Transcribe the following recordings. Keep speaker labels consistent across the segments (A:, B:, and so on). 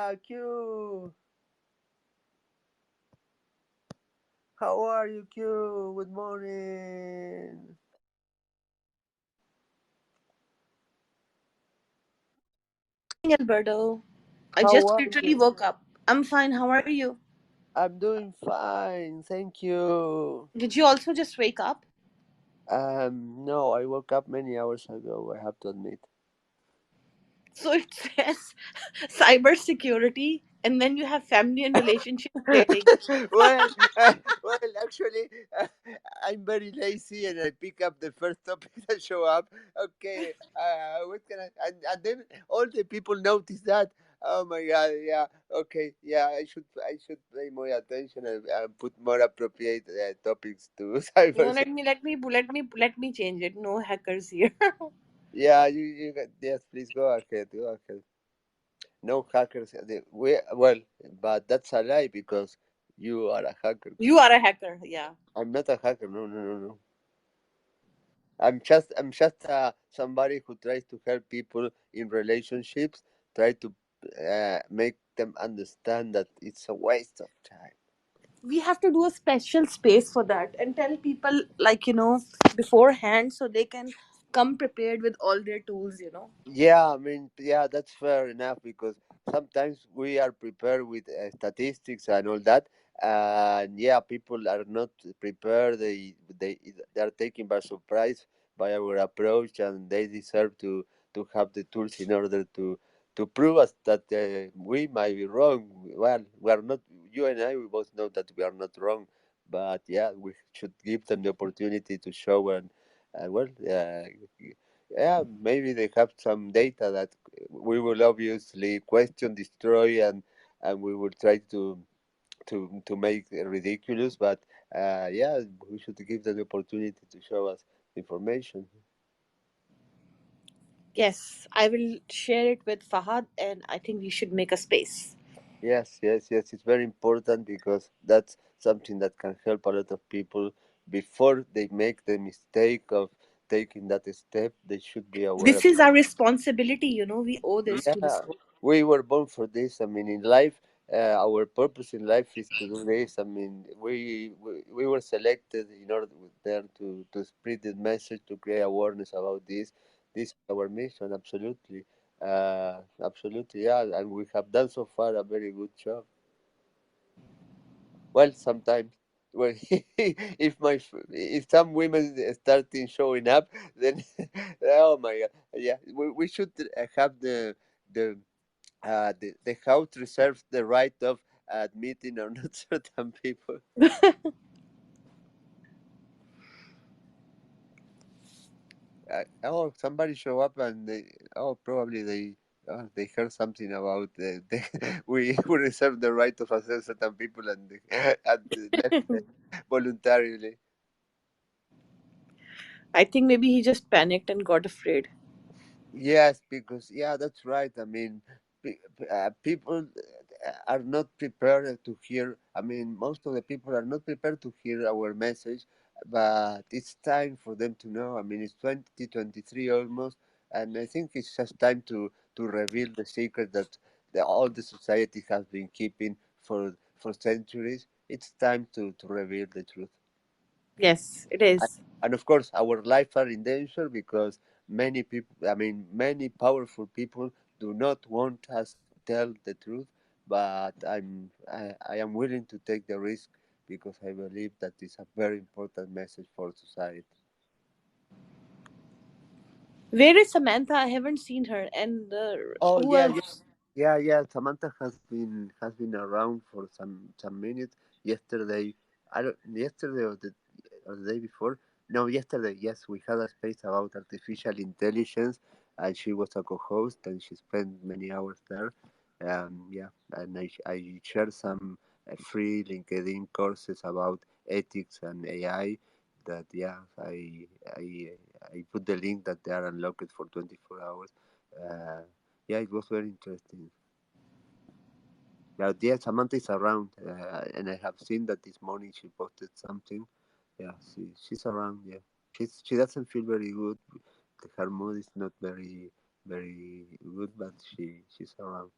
A: Samantha, Q. How are you, Q? Good morning.
B: Morning, Alberto. I
A: How
B: just
A: are
B: literally
A: you?
B: woke up. I'm fine. How are you?
A: I'm doing fine, thank you.
B: Did you also just wake up?
A: No, I woke up many hours ago, I have to admit.
B: So it says cybersecurity, and then you have family and relationship trading.
A: well, well, actually, I'm very lazy and I pick up the first topic that show up. Okay, what can and then all the people notice that. Oh my God! Yeah. Okay. Yeah. I should pay more attention and put more appropriate topics to
B: No,
A: cyber.
B: let me change it. No hackers here.
A: Yeah. You yes. Please go ahead. Go ahead. No hackers. Well, but that's a lie because you are a hacker.
B: You are a hacker. Yeah.
A: I'm not a hacker. No, no, no, no. I'm just somebody who tries to help people in relationships, try to make them understand that it's a waste of time.
B: We have to do a special space for that and tell people, beforehand so they can come prepared with all their tools.
A: Yeah, I mean, yeah, that's fair enough because sometimes we are prepared with statistics and all that, and yeah, people are not prepared. They are taken by surprise by our approach, and they deserve to have the tools in order to prove us that we might be wrong. Well, we are not. You and I, we both know that we are not wrong, but yeah, we should give them the opportunity to show and well, yeah, maybe they have some data that we will obviously question, destroy, and we will try to make it ridiculous. But yeah, we should give them the opportunity to show us information.
B: Yes, I will share it with Fahad, and I think we should make a space.
A: Yes, yes, yes. It's very important because that's something that can help a lot of people before they make the mistake of taking that step. They should be aware
B: This
A: of.
B: is our responsibility. We owe this to
A: Yeah,
B: this world.
A: we were born for this. I mean, in life, our purpose in life is to do this. I mean, we were selected in order there to spread the message, to create awareness about this. This is our mission, absolutely. Absolutely, yeah, and we have done so far a very good job. Well, sometimes. Well, if some women starting showing up, then oh my God, yeah, we should have the house reserves the right of admitting or not certain people. Oh, somebody show up and probably they heard something about we reserve the right of assess certain people and left voluntarily.
B: I think maybe he just panicked and got afraid.
A: Yes, because yeah, that's right. I mean, people are not prepared to hear. I mean, most of the people are not prepared to hear our message, but it's time for them to know. I mean, it's 2023 almost, and I think it's just time to reveal the secret that all the society has been keeping for centuries. It's time to reveal the truth.
B: Yes, it
A: and,
B: is.
A: and of course our lives are in danger because many people, I mean many powerful people do not want us to tell the truth, but I am willing to take the risk because I believe that is a very important message for society.
B: Where is Samantha? I haven't seen her. And
A: Oh
B: who
A: yeah, yeah,
B: else?
A: yeah, yeah. Samantha has been around for some minutes. Yesterday, I don't. Yesterday or the day before. No, yesterday. Yes, we had a space about artificial intelligence, and she was a co-host, and she spent many hours there. Yeah, and I shared some free LinkedIn courses about ethics and AI. That yeah, I put the link that they are unlocked for 24 hours. Uh, yeah, it was very interesting. Yeah, yeah, Samantha is around, and I have seen that this morning she posted something. Yeah, she's around. Yeah, she doesn't feel very good. Her mood is not very good, but she's around.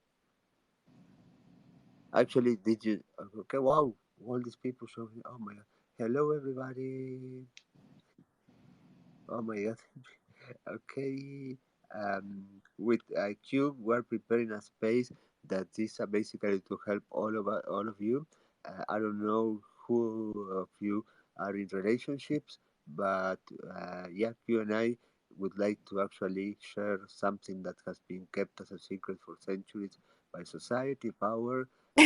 A: Actually, did you? Okay, wow, all these people showing. Oh my god! Hello, everybody. Oh my god. Okay. With Cube, we're preparing a space that is basically to help all of you. I don't know who of you are in relationships, but yeah, Q and I would like to actually share something that has been kept as a secret for centuries by society, power. Uh,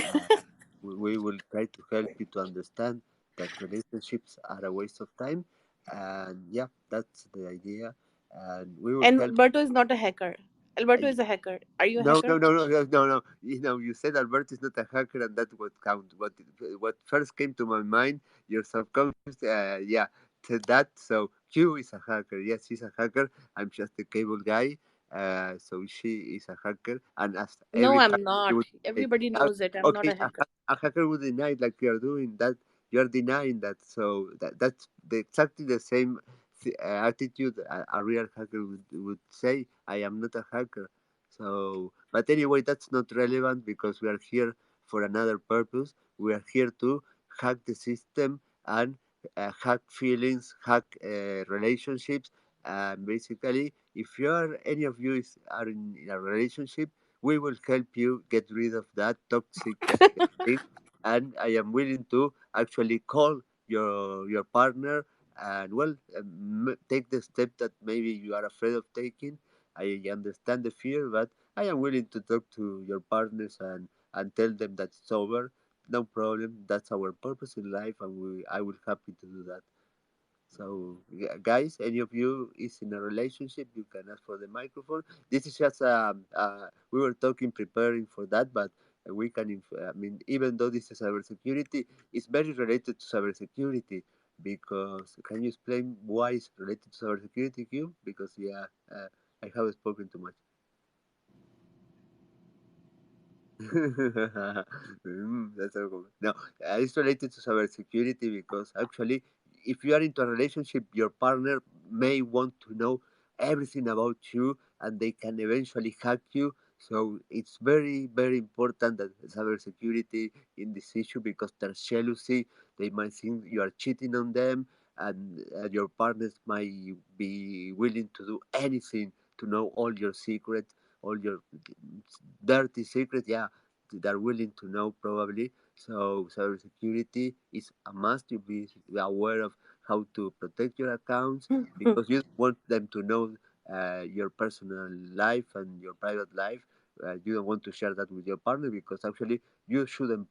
A: we will try to help you to understand that relationships are a waste of time, and yeah, that's the idea, and we will
B: And
A: help.
B: Alberto is not a hacker. Alberto is a hacker. Are you a
A: No, no,
B: hacker?
A: no, no, no, no, no. You said Albert is not a hacker, and that's what counts. What first came to my mind, your subconscious, yeah, to that. So Q is a hacker. Yes, he's a hacker. I'm just a cable guy. So she is a hacker, and as
B: No,
A: every
B: I'm
A: hacker
B: not.
A: would say,
B: Everybody
A: uh,
B: knows it. I'm not
A: okay,
B: a hacker.
A: a hacker would deny it like you are doing that. You are denying that. So that's exactly the same attitude a real hacker would say. I am not a hacker. So, but anyway, that's not relevant because we are here for another purpose. We are here to hack the system and hack feelings, hack relationships. And basically, if you are any of you are in a relationship, we will help you get rid of that toxic thing. And I am willing to actually call your partner and well take the step that maybe you are afraid of taking. I understand the fear, but I am willing to talk to your partners and tell them that it's over. No problem. That's our purpose in life, and I will happy to do that. So, guys, any of you is in a relationship, you can ask for the microphone. This is just we were talking, preparing for that, but we can. I mean, even though this is cybersecurity, it's very related to cybersecurity because can you explain why it's related to cybersecurity, Q? Because yeah, I have spoken too much. That's so cool. No, it's related to cybersecurity because actually, if you are into a relationship, your partner may want to know everything about you and they can eventually hack you. So it's very, very important that cybersecurity in this issue because there's jealousy. They might think you are cheating on them, and your partners might be willing to do anything to know all your secrets, all your dirty secrets. Yeah, they're willing to know probably. So cybersecurity is a must to be aware of how to protect your accounts because you don't want them to know your personal life and your private life. You don't want to share that with your partner because actually you shouldn't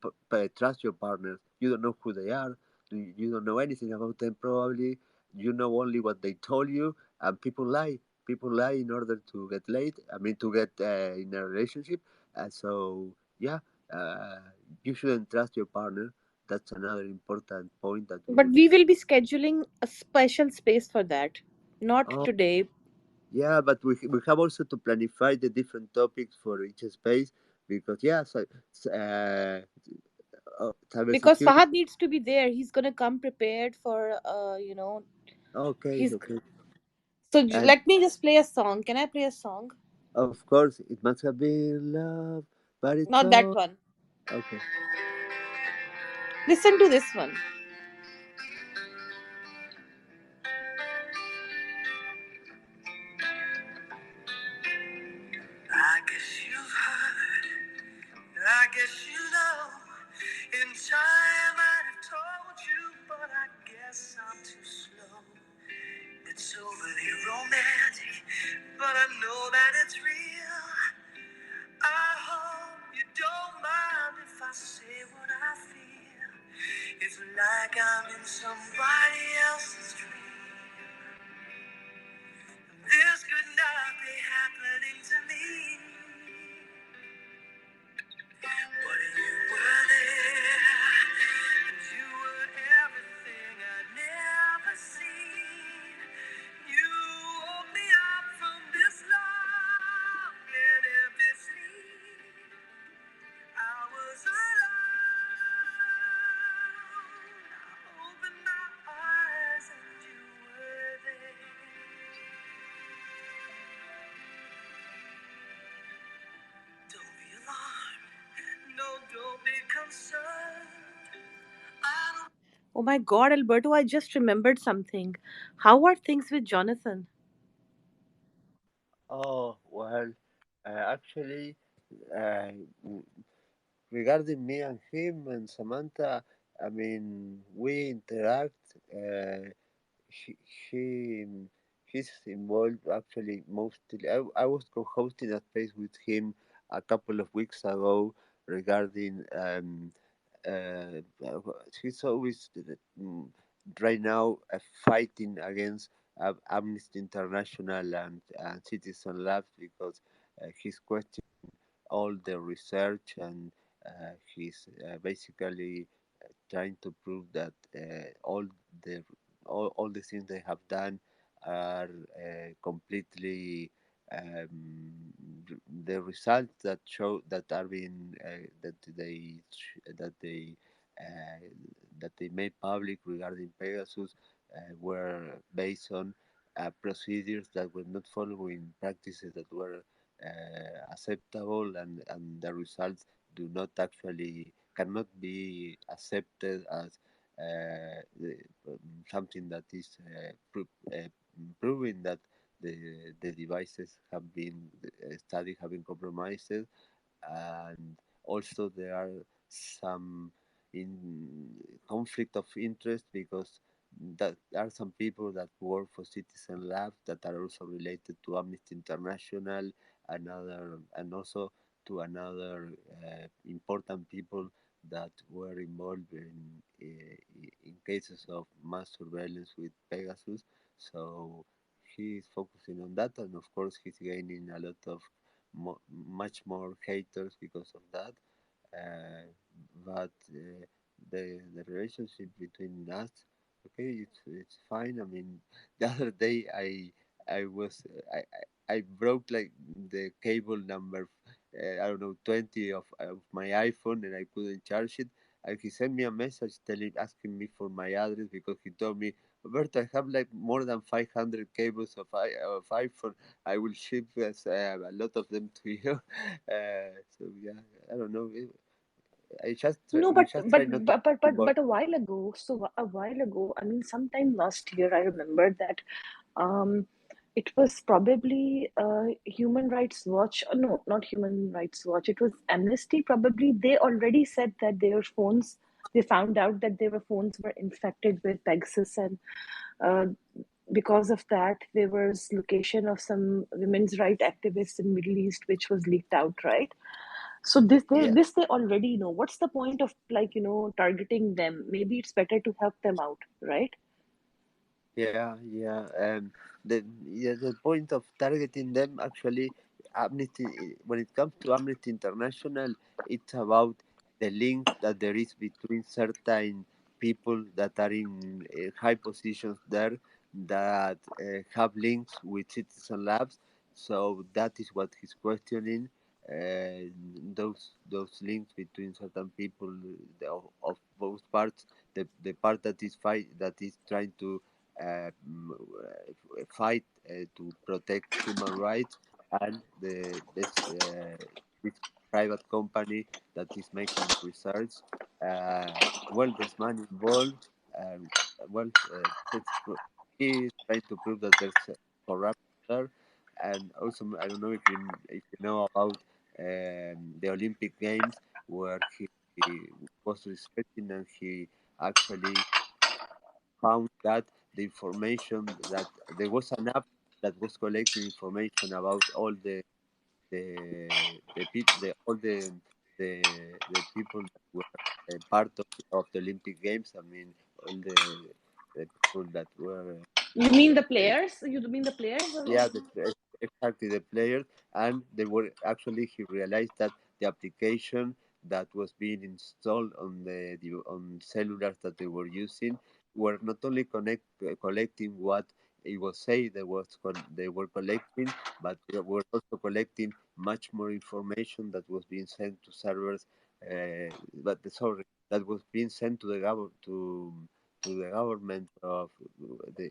A: trust your partners. You don't know who they are. You don't know anything about them probably. You know only what they told you, and people lie. People lie in order to get laid. I mean, to get in a relationship. So yeah, uh, you shouldn't trust your partner. That's another important point that we
B: But
A: would.
B: we will be scheduling a special space for that. Not
A: Oh,
B: today.
A: yeah, but we have also to planify the different topics for each space because yeah,
B: Because
A: cybersecurity.
B: Fahad needs to be there. He's gonna come prepared for
A: Okay,
B: he's
A: okay,
B: so
A: and
B: let me just play a song. Can I play a song?
A: of course it must have been love, but it's
B: Not that
A: all
B: one.
A: okay.
B: Listen to this one. I guess you've heard, I guess you know. In time I'd have told you, but I guess I'm too slow. It's overly romantic, but I know that it's real. I hope you don't mind if I say what I feel. It's like I'm in somebody else's dream. This could not be happening to me. But you were there, and you were everything I'd never seen. You woke me up from this long and empty sleep. I was alone. I opened my eyes and Oh my God, Alberto, I just remembered something. How are things with Jonathan?
A: Oh, well, actually, uh, regarding me and him and Samantha, I mean, we interact. He, he he's involved actually mostly. I was co-hosting a space with him a couple of weeks ago regarding uh, he's always right now fighting against Amnesty International and Citizen Labs because he's questioning all the research and he's basically trying to prove that the all the things they have done are completely the results that show that are being that they uh, that they made public regarding Pegasus were based on procedures that were not following practices that were acceptable, and the results do not actually cannot be accepted as something that is proving that the devices have been studied have been compromised, and also there are some in conflict of interest because that there are some people that work for Citizen Lab that are also related to Amnesty International and also to another important people that were involved in cases of mass surveillance with Pegasus. So he's focusing on that, and of course he's gaining a lot of much more haters because of that. Uh, but the relationship between us, okay, it's fine. I mean, the other day I was I broke like the cable number, I don't know, 20 of my iPhone, and I couldn't charge it. And he sent me a message asking me for my address because he told me, Roberto, I have like more than 500 cables of iPhone. I will ship a lot of them to you. So yeah, I don't know.
B: No,
A: We just try not to get involved.
B: but a while ago, a while ago, I mean, sometime last year, I remember that um, it was probably Human Rights Watch. No, not Human Rights Watch. It was Amnesty. Probably they already said that their phones. They found out that their phones were infected with Pegasus, and uh, because of that, there was location of some women's right activists in Middle East, which was leaked out, right? So
A: Yeah.
B: this they already know. What's the point of targeting them? Maybe it's better to help them out, right?
A: Yeah, yeah. The point of targeting them actually, when it comes to Amnesty International, it's about the links that there is between certain people that are in high positions there that have links with Citizen Labs. So that is what he's questioning. Those links between certain people of both parts. The part that is trying to fight to protect human rights, and this private company that is making research. Well, there's money involved. Um, well, he is trying to prove that there's corruption there, and also I don't know if you know about the Olympic Games where he was researching and he actually found that the information that there was an app that was collecting information about all all the people that were part of the Olympic Games. I mean, all the people that were
B: You mean the
A: uh,
B: players? You mean the players of
A: yeah, exactly the players, and they were actually he realized that the application that was being installed on on cellulars that they were using were not only collecting what it was saying they were collecting, but they were also collecting much more information that was being sent to servers. Sorry, that was being sent to the government to the government of the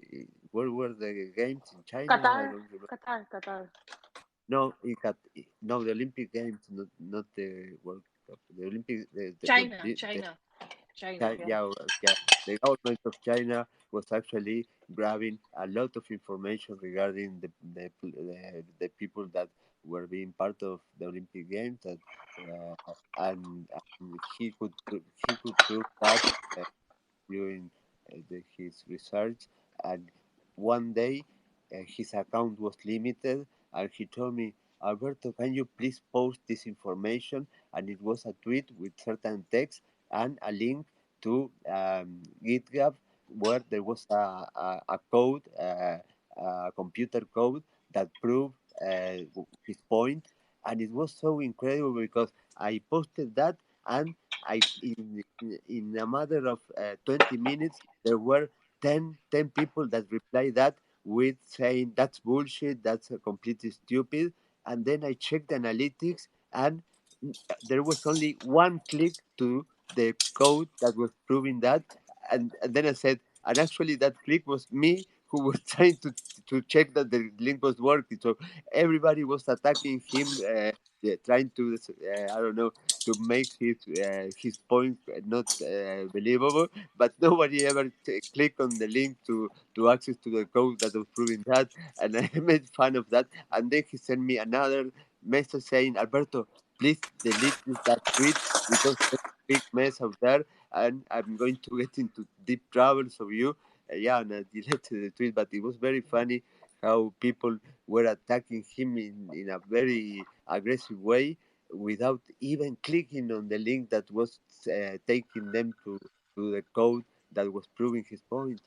A: where were the games in China? I
B: Qatar,
A: don't remember.
B: Qatar.
A: No, no, the Olympic Games, not the World Cup. The Olympic,
B: China,
A: the
B: China. China, yeah.
A: Yeah, yeah. The government of China was actually grabbing a lot of information regarding the people that were being part of the Olympic Games, and he could prove that uh, during his research. And one day, his account was limited, and he told me, Alberto, can you please post this information? And it was a tweet with certain text and a link to GitHub where there was a code, a computer code that proved his point. And it was so incredible because I posted that, and in a matter of 20 minutes, there were 10 people that replied that with saying that's bullshit, that's completely stupid. And then I checked the analytics, and there was only one click to the code that was proving that. And then I said, and actually that click was me who was trying to check that the link was working. So everybody was attacking him, yeah, trying to, I don't know, to make his point not believable, but nobody ever clicked on the link to access to the code that was proving that, and I made fun of that. And then he sent me another message saying, Alberto, please delete that tweet because there's a big mess out there, and I'm going to get into deep troubles of you. Yeah, and I deleted the tweet, but it was very funny how people were attacking him in a very aggressive way without even clicking on the link that was taking them to the code that was proving his point.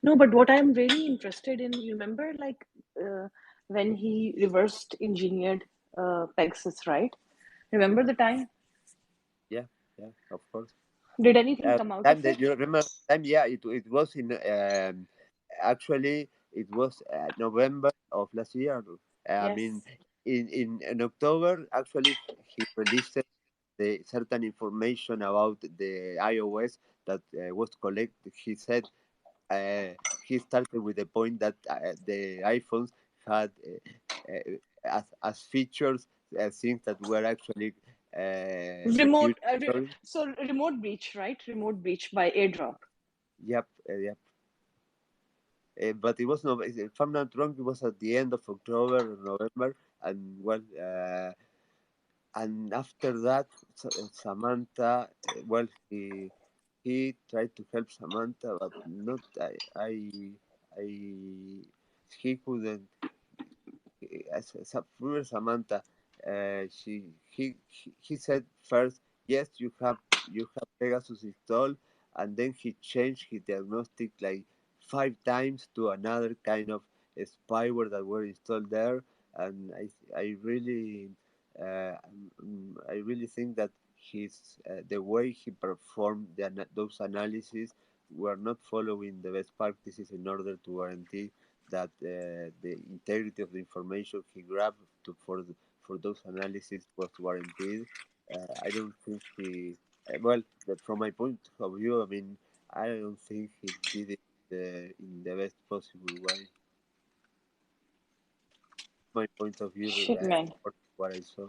B: No, but what I'm really interested in, you remember, like when he reversed engineered Pegasus, right? Remember the time?
A: Yeah, yeah, of course.
B: Did anything come out
A: Time
B: of
A: that
B: it?
A: you remember time, yeah, it was in actually it was November of last year. I mean,
B: Yes.
A: in October, actually, he released the certain information about the iOS that was collected. He said he started with the point that the iPhones had as features things that were actually
B: Remote,
A: security. Sorry.
B: so remote breach, right? Remote breach by airdrop.
A: Yep, yep. But it was no, if I'm not wrong, it was at the end of October or November, and well, and after that, Samantha, well, he tried to help Samantha, but not I he couldn't. Poor Samantha, he said first, yes, you have Pegasus installed, and then he changed his diagnostic like 5 times to another kind of spyware that were installed there, and uh, I really think that his the way he performed those analyses were not following the best practices in order to guarantee that the integrity of the information he grabbed for those analyses was guaranteed. I don't think well, from my point of view, I mean, I don't think he did it in the best possible way. My point of view,
B: Shit, man.
A: for what I saw.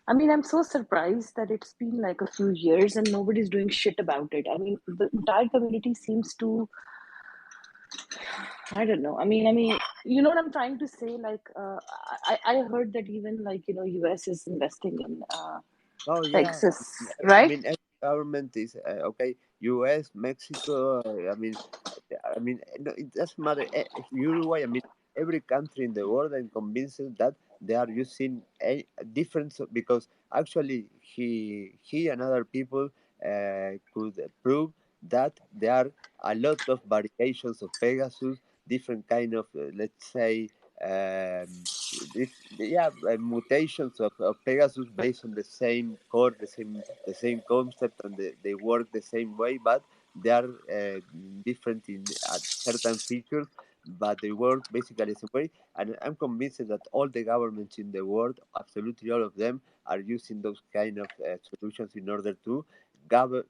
B: I mean, I'm so surprised that it's been like a few years and nobody's doing shit about it. I mean, the entire community seems to, I don't know. I mean, you know what I'm trying to say? Like, I heard that even like, US is investing in
A: Oh yeah,
B: Texas,
A: I
B: right?
A: mean, every government is okay. U.S., Mexico. I mean, no, it doesn't matter. Uruguay. I mean, every country in the world. I'm convinced that they are using a different because actually he and other people could prove that there are a lot of variations of Pegasus, different kind of let's say. Yeah, mutations of Pegasus based on the same core, the same concept, and they work the same way, but they are different in certain features, but they work basically the same way. And I'm convinced that all the governments in the world, absolutely all of them, are using those kind of solutions in order to gather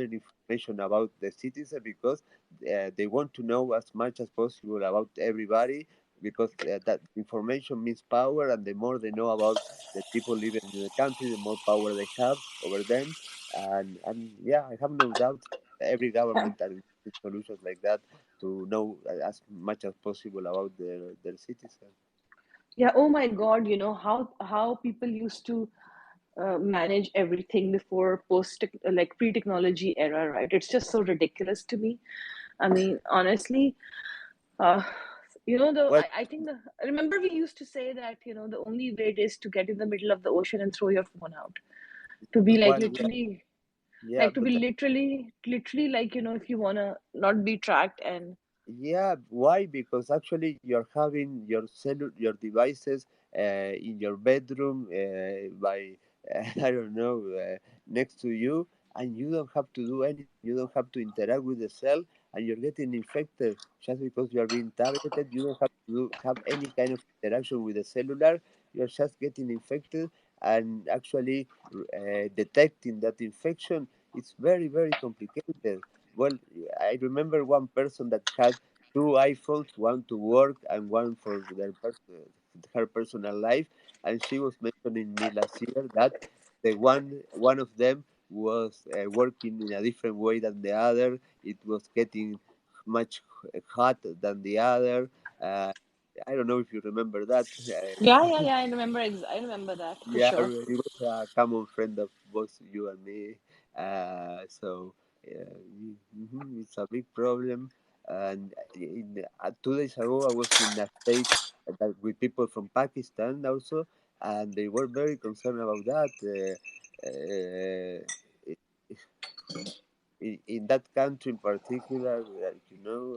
A: information about the citizen because they want to know as much as possible about everybody because that information means power, and the more they know about the people living in the country, the more power they have over them. And yeah, I have no doubt every government are getting solutions like that to know as much as possible about their citizens.
B: Yeah, oh my God, how people used to manage everything before post like pre-technology era, right? It's just so ridiculous to me. I mean, honestly, uh,
A: Well,
B: I think I remember we used to say that, the only way it is to get in the middle of the ocean and throw your phone out. To be like
A: well, yeah,
B: literally,
A: yeah,
B: like to be
A: but
B: literally like, if you wanna not be tracked and
A: yeah, why? Because actually you're having your devices in your bedroom by I don't know next to you, and you don't have to do anything. You don't have to interact with the cell, and you're getting infected just because you are being targeted. You don't have to have any kind of interaction with the cellular. You're just getting infected, and actually detecting that infection, it's very complicated. Well, I remember one person that had two iPhones, one to work and one for her personal life, and she was mentioning me last year that the one of them was working in a different way than the other. It was getting much hot than the other. Uh, I don't know if you remember that.
B: yeah, I remember that for
A: Yeah,
B: sure.
A: he was a common friend of both you and me. So it's a big problem. And 2 days ago, I was in a state that with people from Pakistan also, and they were very concerned about that. Uh, in that country in particular,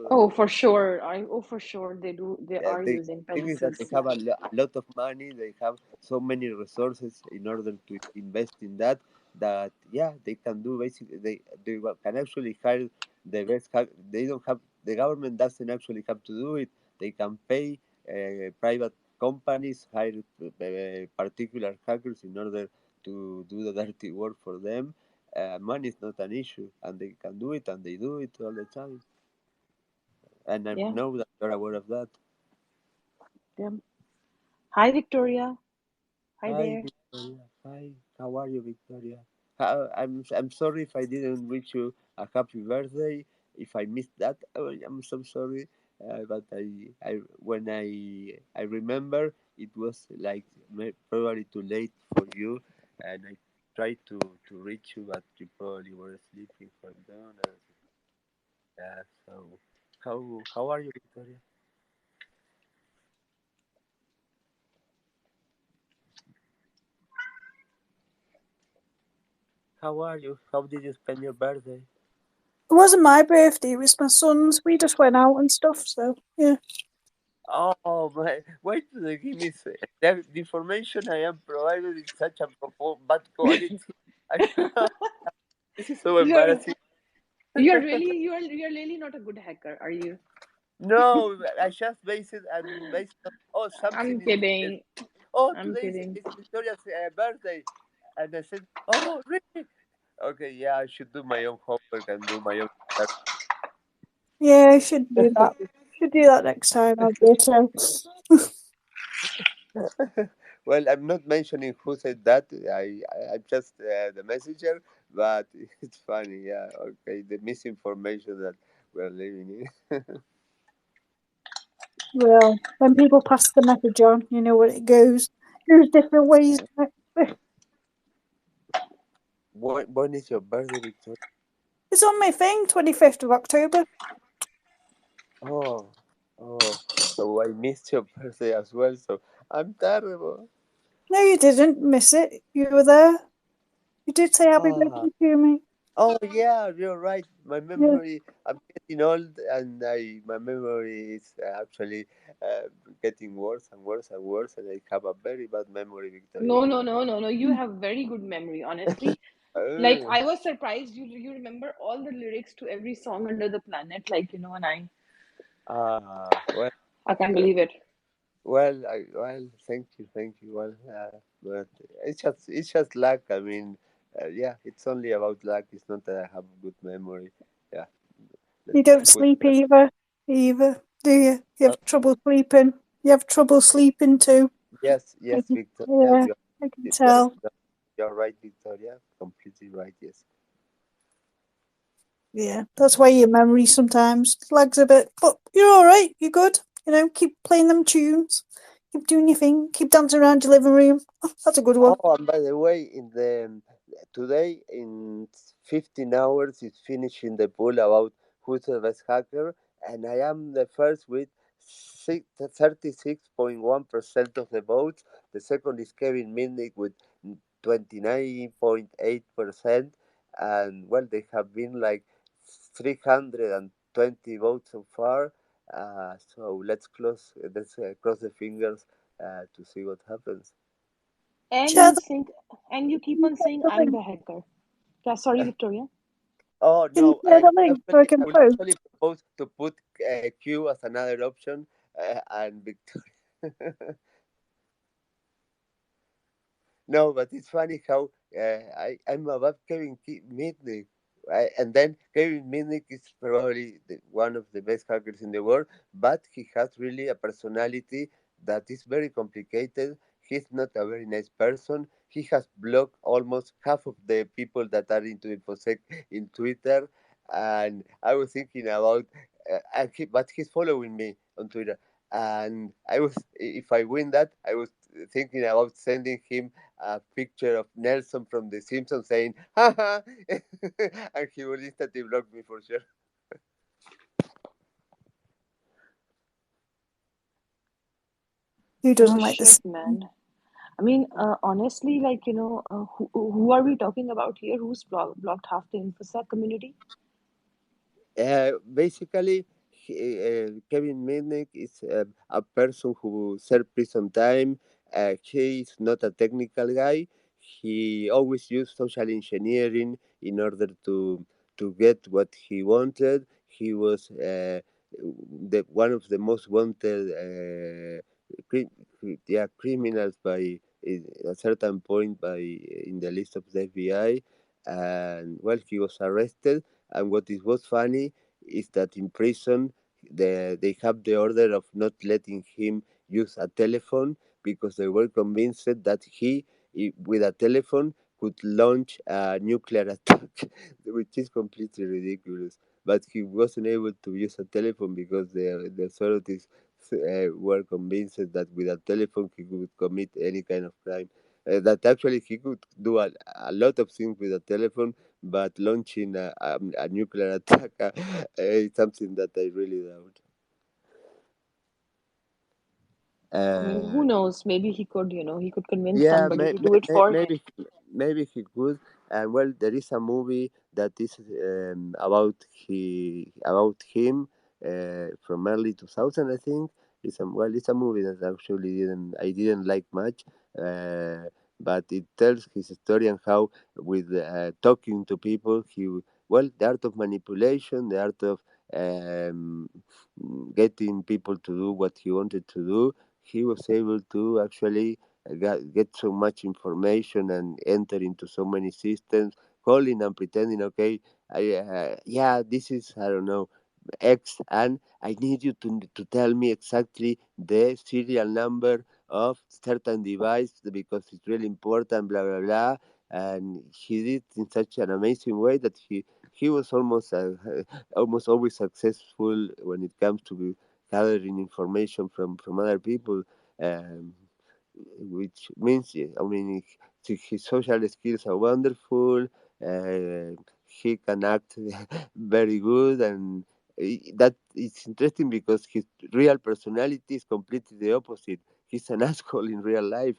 B: Oh, for sure. For sure they do. They
A: yeah,
B: are
A: the
B: using
A: thing is that
B: pencils.
A: they have
B: Yeah.
A: a lot of money. They have so many resources in order to invest in that. That yeah, they can do basically. They can actually hire the best. They don't have the government doesn't actually have to do it. They can pay private companies hire particular hackers in order to do the dirty work for them. Money is not an issue, and they can do it, and they do it all the time. And I
B: Yeah.
A: know that you're aware of that.
B: Yeah. Hi, Victoria. Hi
A: Hi,
B: there.
A: Victoria. Hi, how are you, Victoria? I'm sorry if I didn't wish you a happy birthday. If I missed that, oh, I'm so sorry. But I when I remember it was like probably too late for you, and I tried to reach you, but you probably were sleeping for dawn. Yeah. So how are you, Victoria? How are you? How did you spend your birthday?
C: It wasn't my birthday, it was my son's. We just went out and stuff, so yeah.
A: Oh my! Why do they give me that the information I am provided in such a bad quality? I, this is so
B: You're
A: embarrassing.
B: you're really not a good hacker, are you?
A: No, I just based on
B: I'm
A: something is
B: kidding. I'm
A: today
B: kidding.
A: is Victoria's birthday, and I said, oh really? Okay, yeah, I should do my own homework and do my own research.
C: Yeah, I should do that. Should do that next time, I'll do so.
A: Well, I'm not mentioning who said that. I'm just the messenger, but it's funny. Yeah, okay. The misinformation that we're living in.
C: Well, when people pass the message on, you know what it goes. There's different ways.
A: When is your birthday, Victoria?
C: It's on my thing, 25th of October.
A: Oh, oh. So I missed your birthday as well. So I'm terrible.
C: No, you didn't miss it. You were there. You did say happy
A: Ah.
C: birthday to me.
A: Oh yeah, you're right. My
C: Yeah.
A: memory. I'm getting old, and my memory is actually getting worse and worse and worse, and I have a very bad memory, Victoria.
B: No. You have very good memory, honestly. Like
A: Uh,
B: I was surprised you remember all the lyrics to every song under the planet, like, and
A: well,
B: I can't
A: uh,
B: believe it.
A: thank you, thank you. Well, but it's just luck. I mean, yeah, it's only about luck. It's not that I have good memory. Yeah, let's
C: You don't
A: put
C: sleep
A: that.
C: either, do you? You
A: Uh,
C: have trouble sleeping. You have trouble sleeping too.
A: yes,
C: I
A: yes,
C: can,
A: Victoria.
C: yeah,
A: You
C: I can
A: are,
C: tell.
A: You're right, Victoria. Completely right. Yes.
C: Yeah, that's why your memory sometimes lags a bit. But you're all right. You're good. Keep playing them tunes. Keep doing your thing. Keep dancing around your living room. Oh, that's a good one.
A: Oh, and by the way, in the today in 15 hours is finishing the poll about who's the best hacker, and I am the first with 36.1% of the votes. The second is Kevin Mitnick with 29.8%, and well, they have been like 320 votes so far. So let's cross the fingers to see what happens.
B: And
C: Share
B: you
C: the
B: think, and you keep
C: can you
B: on
C: share
B: saying,
C: the
B: I'm
C: link.
B: the hacker. Yeah, sorry, Victoria.
A: Oh
C: Can you
A: no,
C: share the link so I
A: actually,
C: can
A: I will
C: post?
A: actually propose to put Q as another option, and Victoria. No, but it's funny how I'm above Mitnick. And then Kevin Mitnick is probably one of the best hackers in the world, but he has really a personality that is very complicated. He's not a very nice person. He has blocked almost half of the people that are into InfoSec in Twitter. And I was thinking about, but he's following me on Twitter. And if I win that, I was thinking about sending him a picture of Nelson from The Simpsons saying, haha, and he will instantly block me for sure.
C: Who
B: You
C: doesn't like this?
B: should, man. I mean, honestly, who are we talking about here? Who's blocked half the InfoSec community?
A: Basically, Kevin Mitnick is a person who served prison time. He is not a technical guy. He always used social engineering in order to get what he wanted. He was one of the most wanted criminals by a certain point by in the list of the FBI, and well, he was arrested. And what is was funny is that in prison, they have the order of not letting him use a telephone because they were convinced that with a telephone, could launch a nuclear attack, which is completely ridiculous. But he wasn't able to use a telephone because the authorities were convinced that with a telephone he could commit any kind of crime. That actually he could do a lot of things with a telephone, but launching a nuclear attack is something that I really doubt.
B: I mean, who
A: Uh,
B: knows? Maybe he could convince
A: Yeah,
B: somebody to do it for him.
A: maybe he could. And well, there is a movie that is about him from early 2000, I think. It's a movie that actually I didn't like much, uh, but it tells his story and how with talking to people the art of manipulation, the art of um, getting people to do what he wanted to do. He was able to actually get so much information and enter into so many systems, calling and pretending, okay, yeah, this is, I don't know, X, and I need you to tell me exactly the serial number of certain device because it's really important, blah blah blah. And he did in such an amazing way that he was almost always successful when it comes to gathering information from other people. Um, which means, I mean, his social skills are wonderful. He can act very good, and that it's interesting because his real personality is completely the opposite. He's an asshole in real life.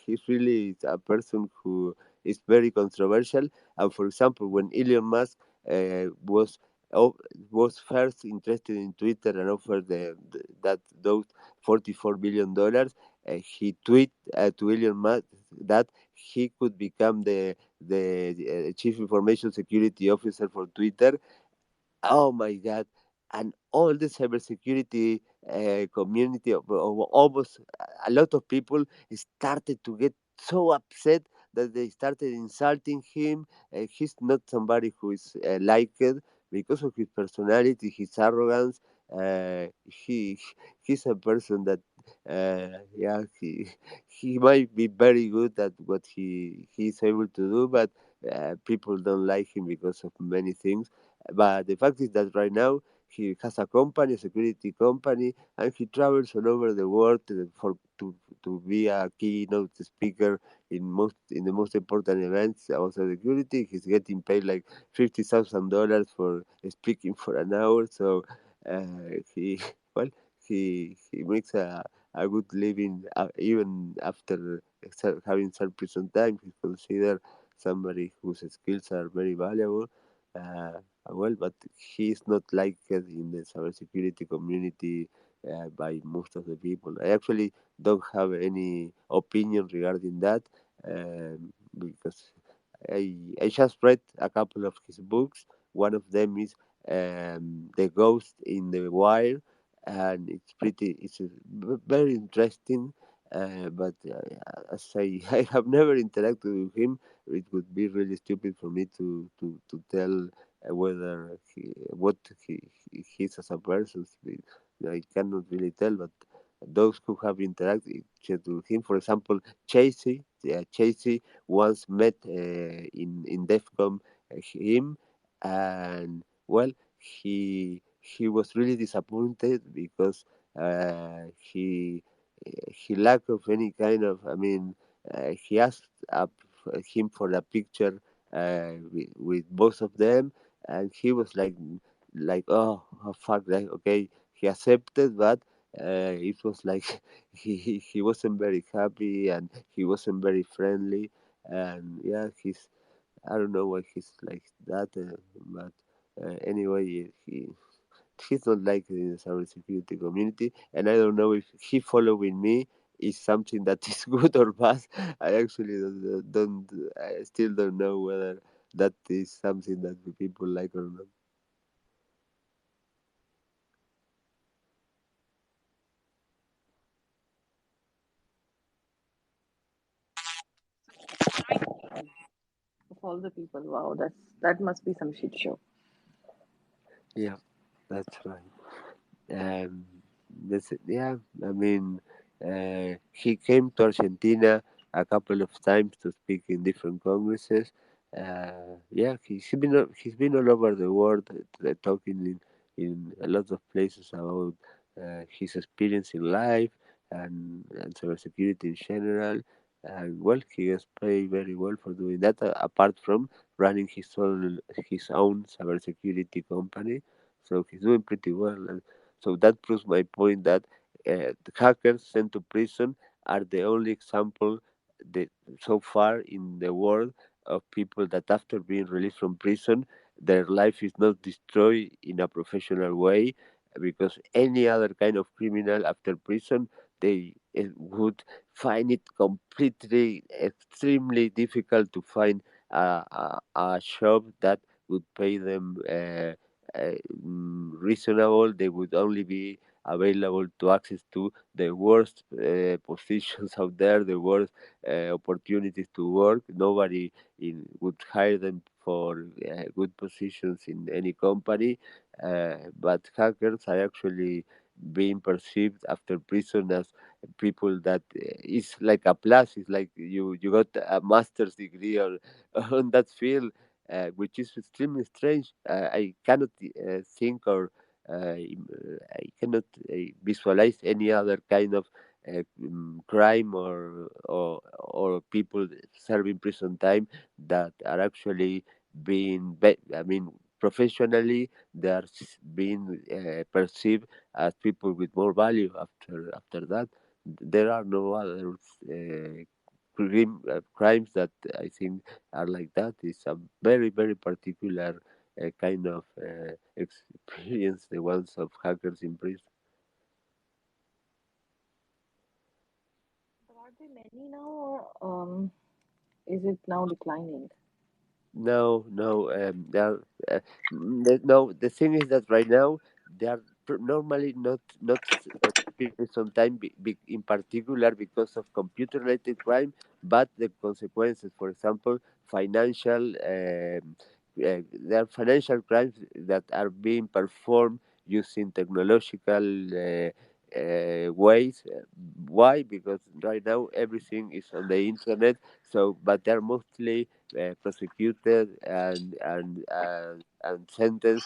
A: He's really a person who is very controversial. And for example, when Elon Musk oh, was first interested in Twitter and offered those $44 billion, he tweeted to Elon Musk that he could become the chief information security officer for Twitter. Oh my God! And all the cybersecurity community of almost a lot of people started to get so upset that they started insulting him. He's not somebody who is liked because of his personality, his arrogance. He's a person that yeah, he might be very good at what he's able to do, but people don't like him because of many things. But the fact is that right now he has a company, a security company, and he travels all over the world to be a keynote speaker in the most important events about security. He's getting paid like $50,000 for speaking for an hour. So he well he makes a good living even after having served prison time. He's considered somebody whose skills are very valuable. Uh, well, but he's not liked in the cybersecurity community by most of the people. I actually don't have any opinion regarding that because I just read a couple of his books. One of them is The Ghost in the Wire, and it's very interesting. But as I have never interacted with him, it would be really stupid for me to tell whether he's as a person. I cannot really tell, but those who have interacted with him, for example, Chasey once met in DEFCON him, and well, he was really disappointed because he lack of any kind of. I mean, he asked him for a picture with both of them, and he was like oh fuck, like okay, he accepted, but it was like he wasn't very happy and he wasn't very friendly, and yeah, I don't know why he's like that, but anyway, he's not like in the cybersecurity community, and I don't know if he following me is something that is good or bad. I actually don't I still don't know whether that is something that the people like or not.
B: Of all the people, wow, that must be some shit show.
A: Yeah, that's right. Um, yeah, I mean, he came to Argentina a couple of times to speak in different congresses. Yeah, he's been all over the world talking in a lot of places about his experience in life and cybersecurity in general. And well, he gets paid very well for doing that. Apart from running his own cybersecurity company, so he's doing pretty well. So that proves my point that the hackers sent to prison are the only example that so far in the world of people that after being released from prison, their life is not destroyed in a professional way, because any other kind of criminal after prison, they would find it completely extremely difficult to find a job that would pay them reasonable. They would only be available to access to the worst positions out there, the worst opportunities to work. Nobody would hire them for good positions in any company. But hackers are actually being perceived after prison as people that is like a plus. It's like you got a master's degree on that field, which is extremely strange. I cannot think or I cannot visualize any other kind of crime or people serving prison time that are actually I mean, professionally, they are being perceived as people with more value after that. There are no other crimes that I think are like that. It's a very, very particular kind of experience, the ones of hackers in prison.
B: But are there many now, or is it now declining?
A: No, no, they are, no. The thing is that right now they are normally not people sometimes in particular because of computer-related crime, but the consequences, for example, financial. There are financial crimes that are being performed using technological ways. Why? Because right now everything is on the internet. So, but they're mostly prosecuted and sentenced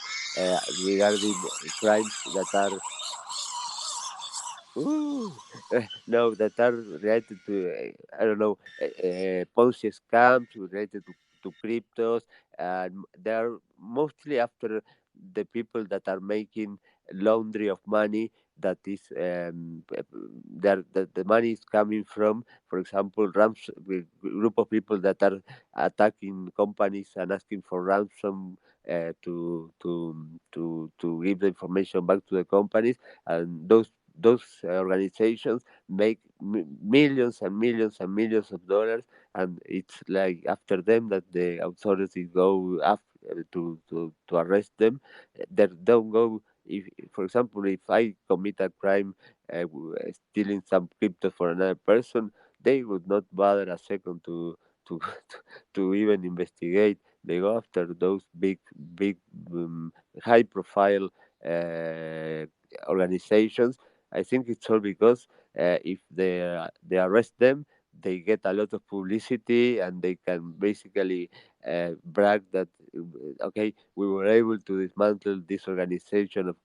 A: regarding crimes that are ooh, no, that are related to I don't know Ponzi scams related to cryptos, and they're mostly after the people that are making laundry of money. That is, the money is coming from, for example, group of people that are attacking companies and asking for ransom to give the information back to the companies, and those organizations make millions and millions and millions of dollars, and it's like after them that the authorities go after to arrest them. They don't go. If, for example, if I commit a crime, stealing some crypto for another person, they would not bother a second to to even investigate. They go after those big, um, high profile uh, organizations. I think it's all because if they arrest them, they get a lot of publicity and they can basically brag that okay, we were able to dismantle this organization of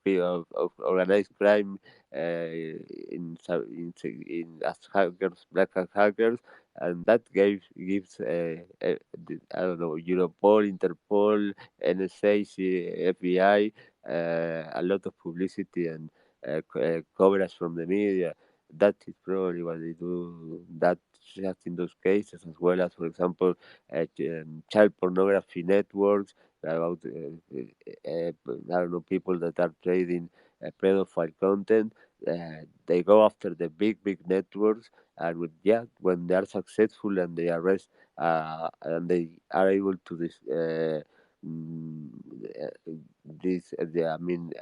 A: organized crime as hackers, black hat hackers, and that gives I don't know, Europol, Interpol, NSA, FBI a lot of publicity and coverage from the media. That is probably what they do. That just in those cases, as well as, for example, child pornography networks about I don't know, people that are trading pedophile content. They go after the big networks, and when they are successful and they arrest and they are able to mm, uh, I mean,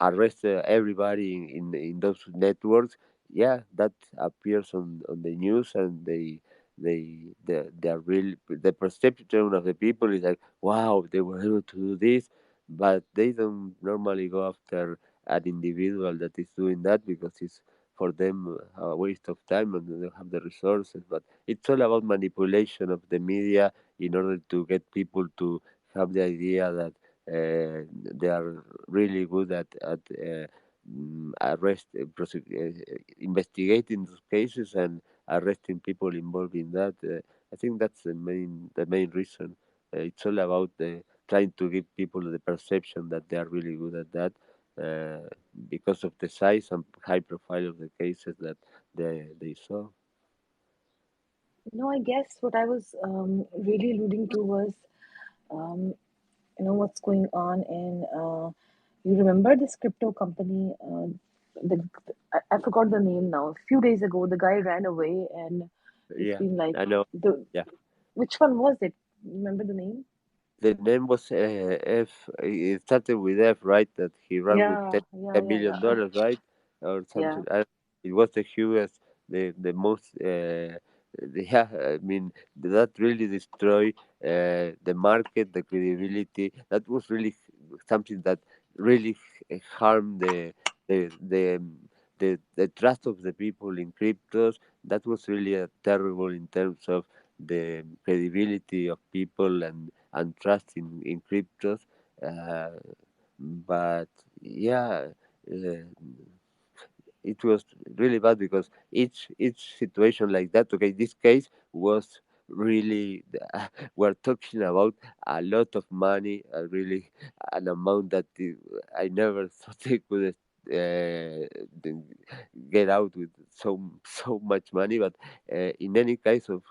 A: arrest everybody in those networks. Yeah, that appears on the news, and they are real. The perception of the people is like, wow, they were able to do this, but they don't normally go after an individual that is doing that because it's for them a waste of time and they don't have the resources. But it's all about manipulation of the media in order to get people to have the idea that they are really good at investigating those cases and arresting people involved in that. I think that's the main reason. It's all about trying to give people the perception that they are really good at that because of the size and high profile of the cases that they saw.
B: No, I guess what I was really alluding to was, um, what's going on in. You remember this crypto company? I forgot the name now. A few days ago, the guy ran away, and it's
A: Yeah,
B: been like
A: I know.
B: the.
A: Yeah.
B: Which one was it? Remember the name?
A: The name was F. It started with F, right? That he ran with
B: Yeah,
A: ten,
B: yeah,
A: $10
B: yeah,
A: million,
B: yeah.
A: right? Or
B: Yeah.
A: something. It was the hugest, the most. Yeah, I mean that really destroyed the market, the credibility. That was really something that really harmed the trust of the people in cryptos. That was really terrible in terms of the credibility of people and trust in cryptos. Uh, but yeah, uh, it was really bad because each situation like that. Okay, this case was really we're talking about a lot of money, really an amount that I never thought they could get out with so much money. But in any case of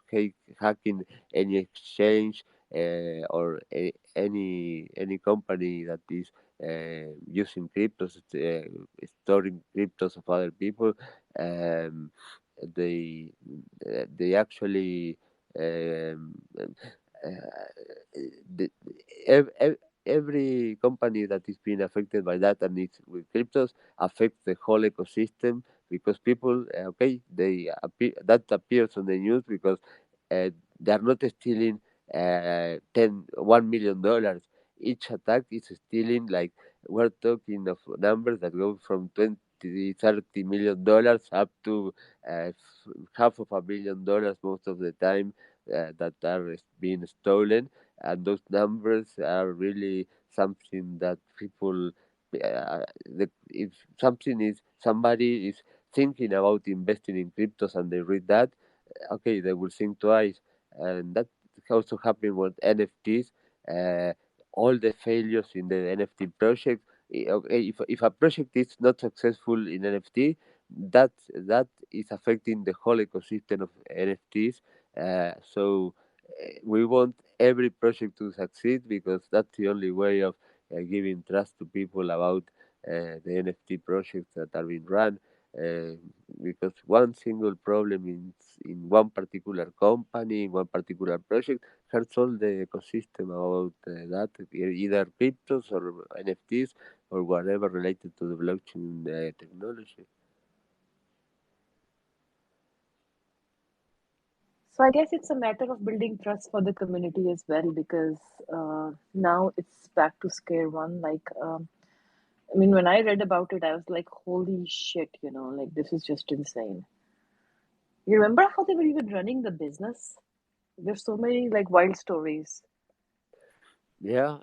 A: hacking any exchange or any company that is using cryptos, storing cryptos of other people, um, they they actually um, the, every company that is being affected by that and it's with cryptos affects the whole ecosystem because people okay that appears on the news because uh, they are not stealing 1 million dollars. Each attack is stealing, like, we're talking of numbers that go from $30 million up to $500 million most of the time that are being stolen, and those numbers are really something that people, if something is somebody is thinking about investing in cryptos and they read that, okay, they will think twice. And that also happened with NFTs. Uh, all the failures in the NFT project. Okay, if a project is not successful in NFT, that is affecting the whole ecosystem of NFTs. We want every project to succeed because that's the only way of giving trust to people about the NFT projects that are being run. Uh, because one single problem in one particular company, in one particular project, hurts all the ecosystem about that, either cryptos or NFTs or whatever related to the blockchain technology.
B: So I guess it's a matter of building trust for the community as well, because now it's back to square one. I mean, when I read about it, I was like, holy shit, like this is just insane. You remember how they were even running the business? There's so many like wild stories.
A: Yeah,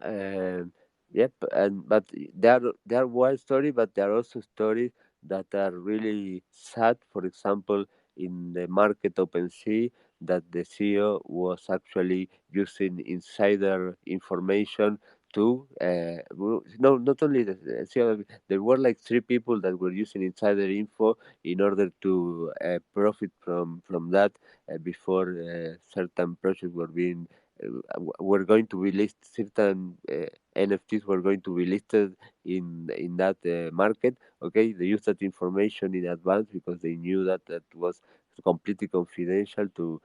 A: yep, and but there are wild story, but there are also stories that are really sad. For example, in the market OpenSea, that the CEO was actually using insider information to no, not only the CEO, there were like three people that were using insider info in order to profit from that before certain projects were being were going to be listed, certain NFTs were going to be listed in that market. Okay, they used that information in advance because they knew that that was completely confidential to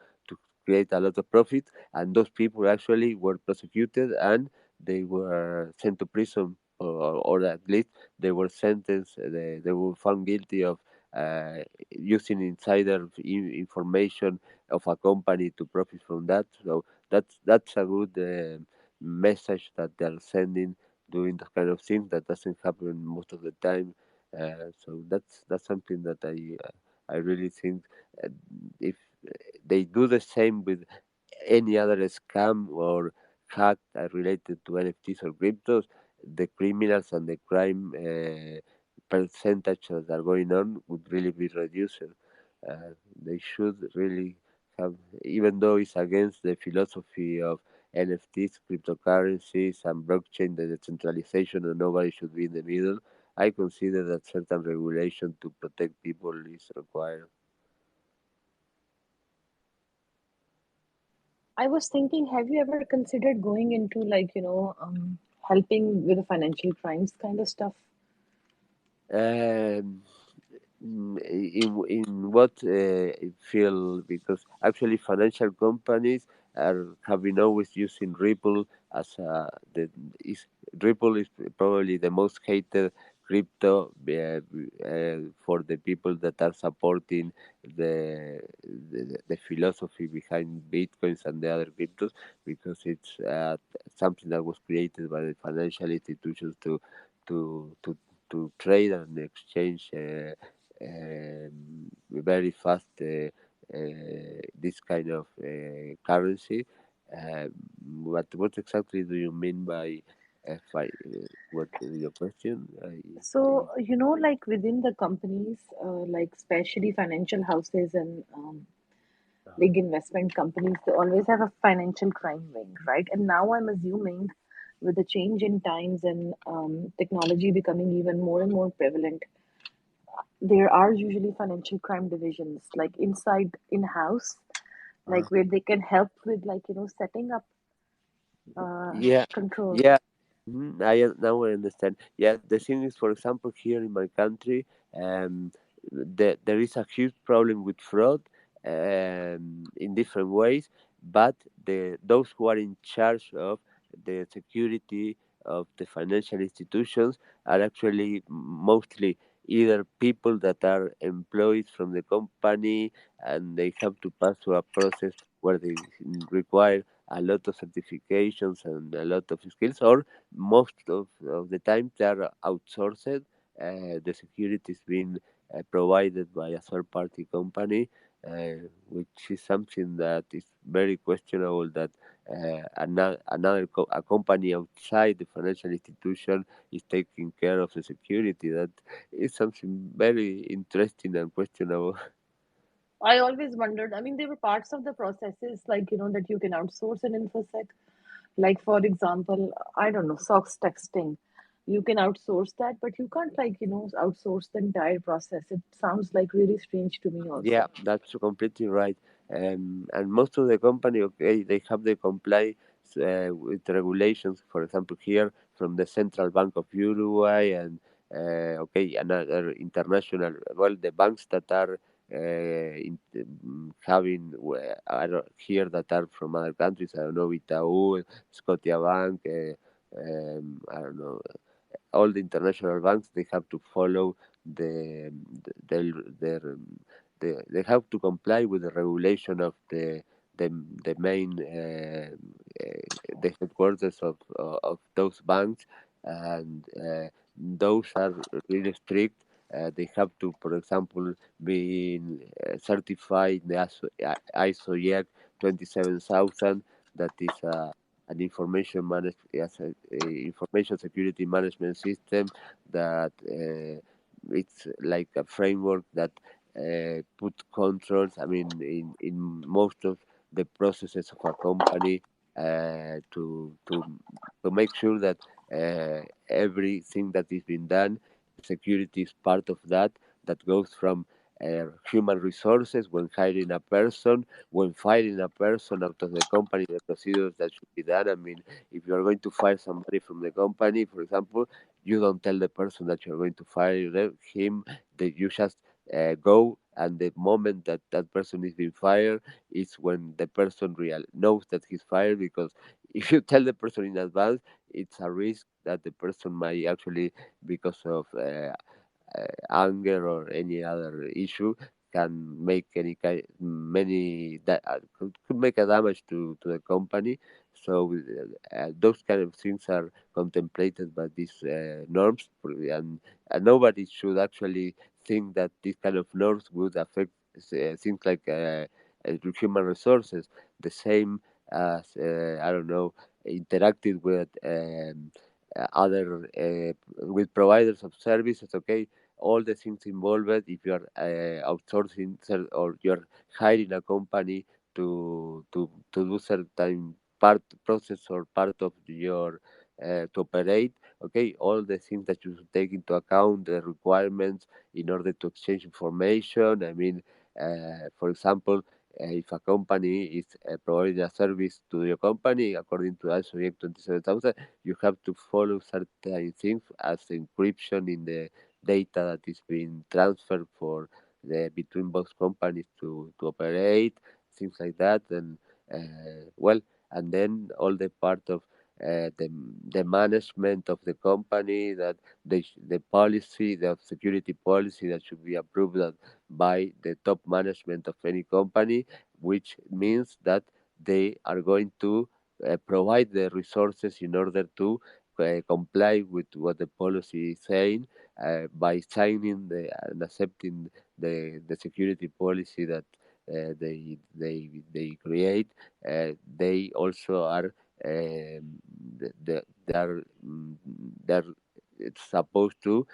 A: create a lot of profit, and those people actually were prosecuted and they were sent to prison, or at least they were sentenced. They were found guilty of uh, using insider information of a company to profit from that. So that's a good message that they're sending doing that kind of thing that doesn't happen most of the time. So that's something that I really think uh, if they do the same with any other scam or hack related to NFTs or cryptos, the criminals and the crime percentage that are going on would really be reduced. They should really have, even though it's against the philosophy of NFTs, cryptocurrencies, and blockchain, the decentralization, and nobody should be in the middle. I consider that certain regulation to protect people is required.
B: I was thinking, have you ever considered going into helping with the financial crimes kind of stuff?
A: Um, in what field? Because actually financial companies have been always using Ripple as the is Ripple is probably the most hated crypto for the people that are supporting the philosophy behind bitcoins and the other cryptos, because it's something that was created by the financial institutions to to trade and exchange very fast this kind of currency. Uh, what exactly do you mean by what your question?
B: So, like within the companies, like especially financial houses and big investment companies, they always have a financial crime wing, right? And now I'm assuming with the change in times and technology becoming even more and more prevalent, there are usually financial crime divisions like inside in-house,
A: Uh,
B: like where they can help with setting up
A: yeah,
B: control.
A: yeah. Now I understand. Yeah, the thing is, for example, here in my country, there is a huge problem with fraud in different ways, but those who are in charge of the security of the financial institutions are actually mostly either people that are employees from the company and they have to pass through a process where they require a lot of certifications and a lot of skills, or most of the time they are outsourced. the security is being provided by a third party company, which is something that is very questionable. That a company outside the financial institution is taking care of the security. That is something very interesting and questionable.
B: I always wondered. I mean, there were parts of the processes like that you can outsource in InfoSec. Like for example, I don't know, SOX texting. You can outsource that, but you can't outsource the entire process. It sounds like really strange to me
A: Yeah,
B: also.
A: that's completely right. And most of the company, okay, they have to comply with regulations. For example, here from the Central Bank of Uruguay and okay, another international. Well, the banks that are having are here that are from other countries. I don't know, Itaú, Scotiabank. I don't know, all the international banks, they have to follow the the their they have to comply with the regulation of the, the main the headquarters of those banks, and those are really strict. They have to, for example, be certified the ISO IEC 27000. That is an information security management system that it's like a framework that put controls. I mean, in most of the processes of a company to make sure that everything that is being done, security is part of that. That goes from human resources when hiring a person, when firing a person out of the company, the procedures that should be done. I mean, if you are going to fire somebody from the company, for example, you don't tell the person that you're going to fire him. That you just go, and the moment that that person is being fired is when the person knows that he's fired. Because if you tell the person in advance, it's a risk that the person might actually, because of anger or any other issue, can make could make a damage to the company. So those kind of things are contemplated by these norms, and nobody should actually think that these kind of norms would affect things like human resources. The same as I don't know, interacted with other with providers of services. Okay, all the things involved. If you are outsourcing or you're hiring a company to do certain part process or part of your to operate, okay, all the things that you should take into account, the requirements in order to exchange information. I mean, for example, if a company is providing a service to your company according to ISO 27000, you have to follow certain things as encryption in the data that is being transferred for the between both companies to operate, things like that. And well, and then all the part of the management of the company, that the policy, the security policy that should be approved by the top management of any company, which means that they are going to provide the resources in order to comply with what the policy is saying, by signing and accepting the security policy that they create. They also are they are they're it's supposed to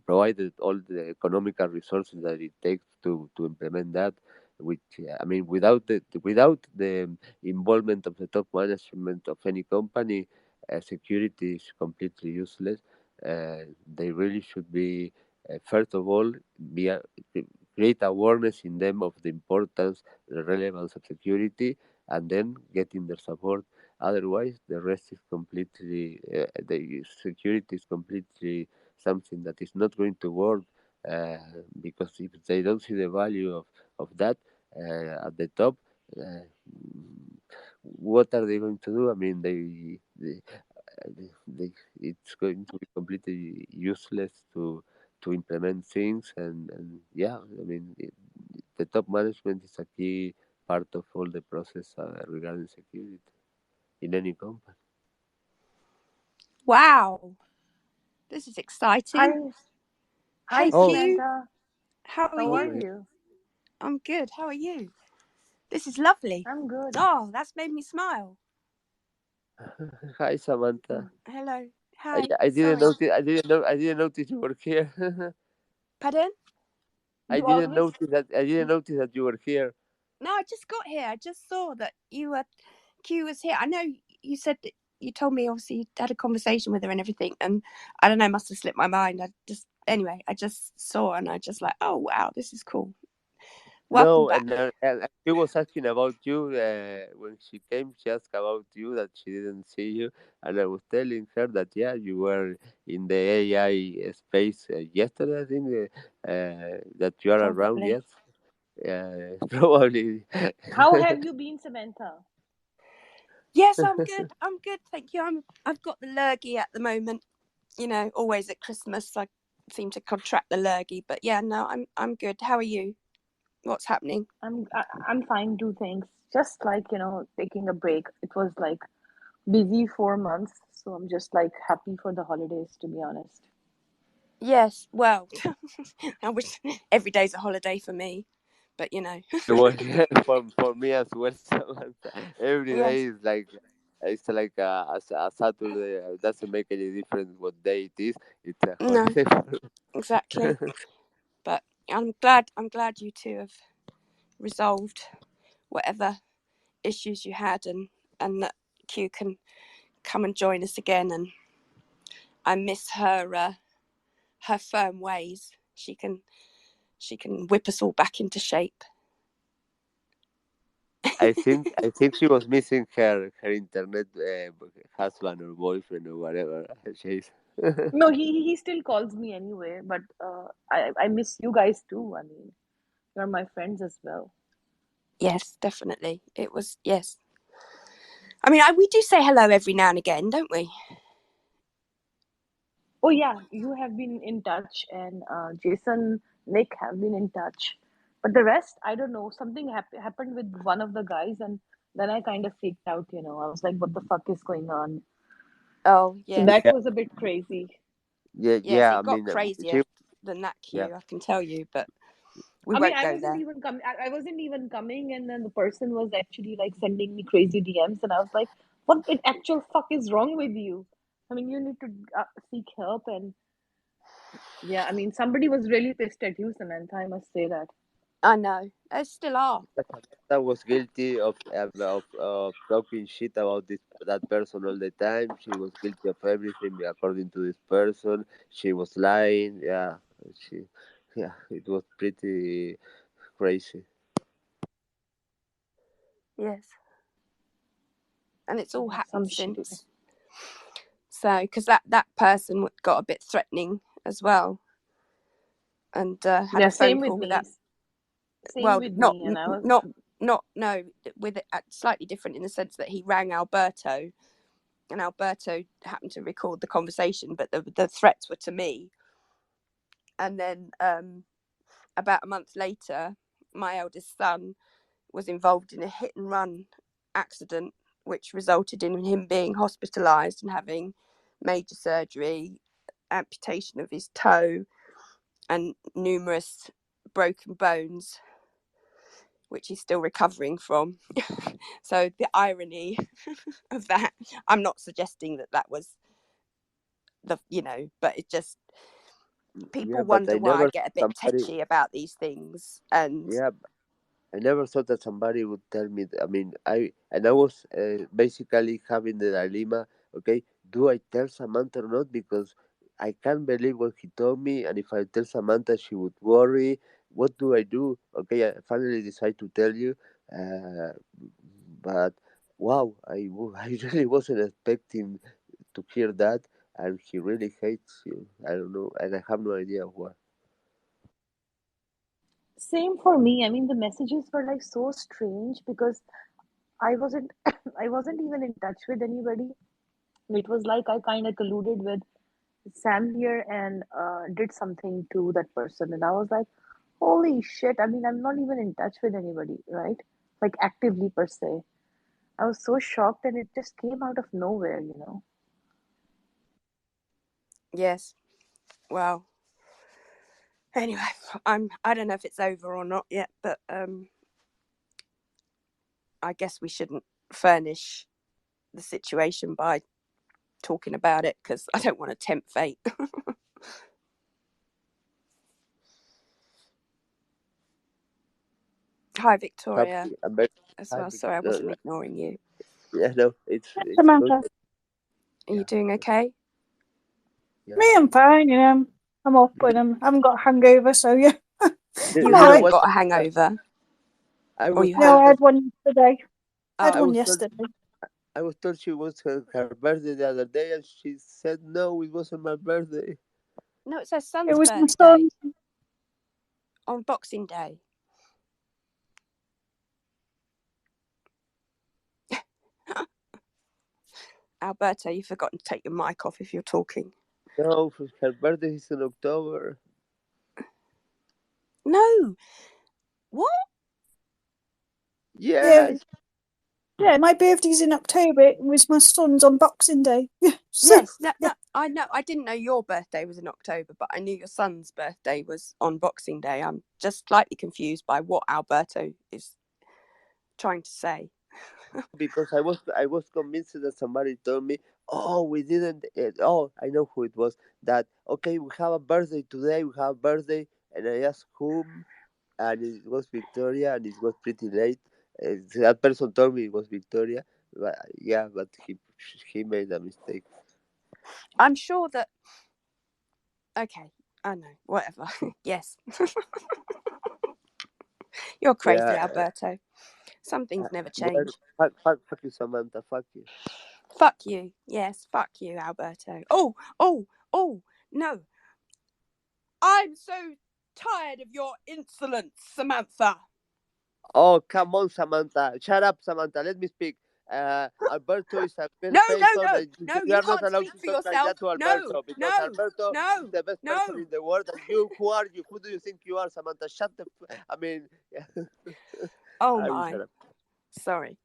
A: provide all the economical resources that it takes to implement that. Which I mean, without the involvement of the top management of any company, security is completely useless. They really should be, first of all, be create awareness in them of the importance, the relevance of security, and then getting their support. Otherwise, the rest is completely, the security is completely something that is not going to work, uh, because if they don't see the value of that at the top, uh, what are they going to do? I mean, it's going to be completely useless to implement things. And yeah, I mean, the top management is a key part of all the process regarding security in any company.
D: Wow.
B: This is exciting.
D: Hi,
B: Hey,
A: Oh,
B: Q.
D: Samantha.
B: How are
D: How are
B: you?
D: you?
B: I'm good. How are you? This is lovely.
D: I'm good.
B: Oh, that's made me smile.
A: hi Samantha.
B: Hello.
A: I,
B: Hi.
A: I didn't
B: Sorry.
A: notice. I didn't notice you were here.
B: Pardon?
A: I
D: You
A: didn't
D: always
A: notice that. I didn't notice that you were here.
B: No, I just got here. I just saw that Q was here. I know you said that you told me obviously you had a conversation with her and everything, and I don't know, must have slipped my mind. I just saw and I just like, oh wow, this is cool. Welcome
A: No,
B: back.
A: and she was asking about you when she came. She asked about you that she didn't see you, and I was telling her that yeah, you were in the AI space yesterday. I think that you are around.
D: probably.
A: Yes, probably.
D: How have you been, Samantha?
B: Yes, I'm good. I'm good, thank you. I've got the lurgy at the moment. You know, always at Christmas I seem to contract the lurgy, but yeah, no, I'm good. How are you? What's happening?
D: I'm fine too, thanks. Just like, taking a break. It was like busy 4 months, so I'm just like happy for the holidays, to be honest.
B: Yes, well, I wish every day's a holiday for me, but you know.
A: Well, for me as well, Samantha. Every
B: Yes.
A: day is like it's like a Saturday. Doesn't make any difference what day it is. It's a
B: No,
A: holiday.
B: exactly. But I'm glad you two have resolved whatever issues you had, and that Q can come and join us again. And I miss her firm ways. She can whip us all back into shape.
A: I think she was missing her internet husband or boyfriend or whatever. She's
D: No, he still calls me anyway, but I miss you guys too. I mean, you're my friends as well.
B: Yes, definitely. It was, yes. I mean, we do say hello every now and again, don't we?
D: Oh yeah, you have been in touch, and Jason, Nick have been in touch, but the rest, I don't know. Something happened with one of the guys, and then I kind of freaked out. I was like, "What the fuck is going on?"
B: Oh,
D: So
B: yes.
D: that
A: yeah,
D: was a bit crazy.
B: Yes,
A: yeah. I
B: it got
A: mean, she
B: crazier than that,
A: yeah.
B: Q, I can tell you, but we
D: I mean,
B: won't go there.
D: I wasn't even coming, and then the person was actually like sending me crazy DMs, and I was like, "What in actual fuck is wrong with you? I mean, you need to seek help." And yeah, I mean, somebody was really pissed at you, Samantha. I must say that.
B: I know. They still are.
A: That was guilty of talking shit about that person all the time. She was guilty of everything according to this person. She was lying. She, yeah, it was pretty crazy.
B: Yes. And it's all
D: Yeah, some
B: happened
D: shitty.
B: since. So, because that person got a bit threatening as well, and had
D: Yeah,
B: a phone
D: same with
B: call with
D: me.
B: that.
D: Same
B: Well,
D: with
B: not
D: me, and I was
B: not not no, with it slightly different in the sense that he rang Alberto, and Alberto happened to record the conversation, but the threats were to me. And then about a month later, my eldest son was involved in a hit and run accident, which resulted in him being hospitalised and having major surgery, amputation of his toe, and numerous broken bones, which he's still recovering from. So the irony of that, I'm not suggesting that was but it just, people
A: Yeah, but
B: wonder
A: I
B: why I
A: never
B: get a bit
A: somebody.
B: tetchy about these things. And
A: Yeah, I never thought that somebody would tell me. I mean, I was basically having the dilemma. Okay, do I tell Samantha or not? Because I can't believe what he told me, and if I tell Samantha, she would worry. What do I do? Okay, I finally decide to tell you. Uh, but wow, I really wasn't expecting to hear that, and he really hates you. I don't know, and I have no idea why.
D: same for me. I mean, the messages were like so strange because I wasn't I wasn't even in touch with anybody. It was like I kind of colluded with Sam here and did something to that person, and I was like, "Holy shit!" I mean, I'm not even in touch with anybody, right? Like actively per se. I was so shocked, and it just came out of nowhere.
B: yes, well, anyway, I don't know if it's over or not yet, but I guess we shouldn't furnish the situation by talking about it because I don't want to tempt fate. Hi, Victoria, as well. Sorry, I wasn't ignoring you.
A: Yeah, no, it's
C: Samantha.
B: Are you doing okay?
A: Yeah.
C: Me, I'm fine. You know, I'm up and I haven't got a hangover, so yeah.
B: You
C: I'm
B: haven't
C: alright.
B: got a hangover?
A: I
C: had one yesterday. I had one
A: was
C: yesterday.
A: I was told she was her birthday the other day, and she said no, it wasn't my birthday.
B: No, it's her son's
C: It was my
B: birthday
C: son.
B: on Boxing Day. Alberto, you've forgotten to take your mic off if you're talking.
A: No, her birthday is in October.
B: No. What?
A: Yes.
C: Yeah, my birthday's in October. It was my son's on Boxing Day.
B: Yes, no, I know. I didn't know your birthday was in October, but I knew your son's birthday was on Boxing Day. I'm just slightly confused by what Alberto is trying to say.
A: Because I was convinced that somebody told me, oh, we didn't. Oh, I know who it was. That okay, we have a birthday today. We have a birthday, and I asked whom, and it was Victoria, and it was pretty late. That person told me it was Victoria, but yeah, but he made a mistake.
B: I'm sure that. Okay, I know. Whatever. Yes. You're crazy,
A: Yeah.
B: Alberto. Some things never change.
A: Fuck you, Samantha. Fuck you.
B: Fuck you. Yes, fuck you, Alberto. Oh, no. I'm so tired of your insolence, Samantha.
A: Oh, come on, Samantha. Shut up, Samantha. Let me speak. Alberto is a best
B: No,
A: person.
B: you
A: You are not
B: can't
A: allowed
B: speak
A: to
B: for
A: talk like
B: yourself.
A: that to Alberto because Alberto is the best person in the world. And you, who are you? Who do you think you are, Samantha? Shut the. I mean.
B: Oh
A: I will
B: my.
A: shut up.
B: Sorry.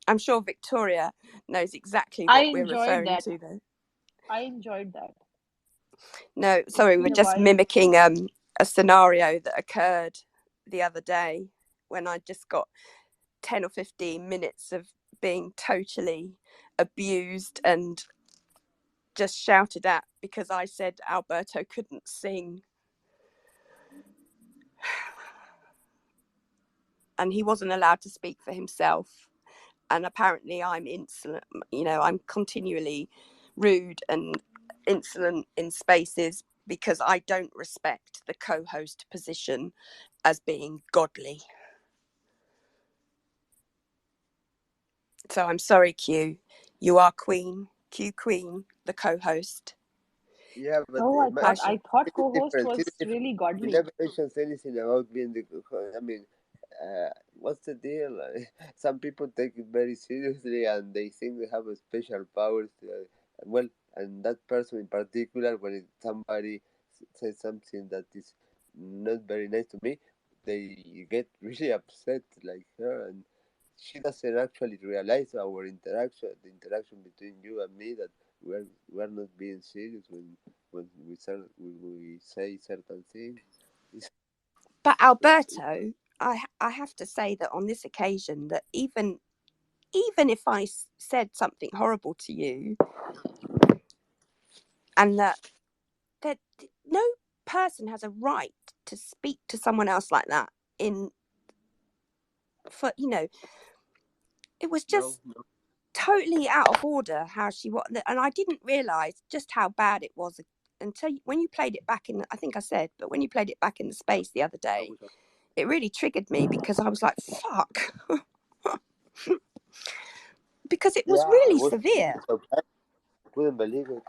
B: I'm sure Victoria knows exactly what we're referring to, though.
D: I enjoyed that.
B: No, sorry, we're just mimicking a scenario that occurred the other day when I just got 10 or 15 minutes of being totally abused and just shouted at because I said Alberto couldn't sing. And he wasn't allowed to speak for himself. And apparently I'm insolent, you know, I'm continually rude and insolent in spaces because I don't respect the co-host position as being godly. So I'm sorry, Q. You are Queen, Q Queen, the co-host.
A: Yeah, but
D: I thought co-host was really godly.
A: You never mentioned anything about being the. I mean, what's the deal? Some people take it very seriously and they think they have a special powers. Well, and that person in particular, when somebody says something that is not very nice to me, they get really upset like her, and she doesn't actually realize our interaction, the interaction between you and me, that we're not being serious when we say certain things.
B: But Alberto, I have to say that on this occasion, that even if I said something horrible to you, and that no person has a right to speak to someone else like that it was just totally out of order how she was, and I didn't realise just how bad it was until when you played it back in, I think I said, but when you played it back in the space the other day, it really triggered me because I was like, fuck. Because it was really severe.
A: I couldn't believe it.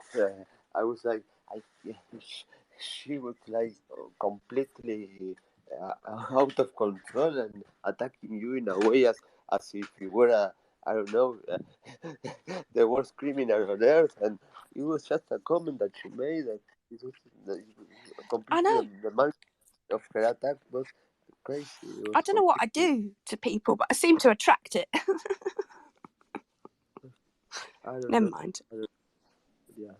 A: I was like, she was like completely out of control and attacking you in a way as if you were a, I don't know, the worst criminal on earth, and it was just a comment that she made, and it was completely the man of her attack was crazy.
B: I don't know what I do to people, but I seem to attract it. Never mind.
A: Yeah.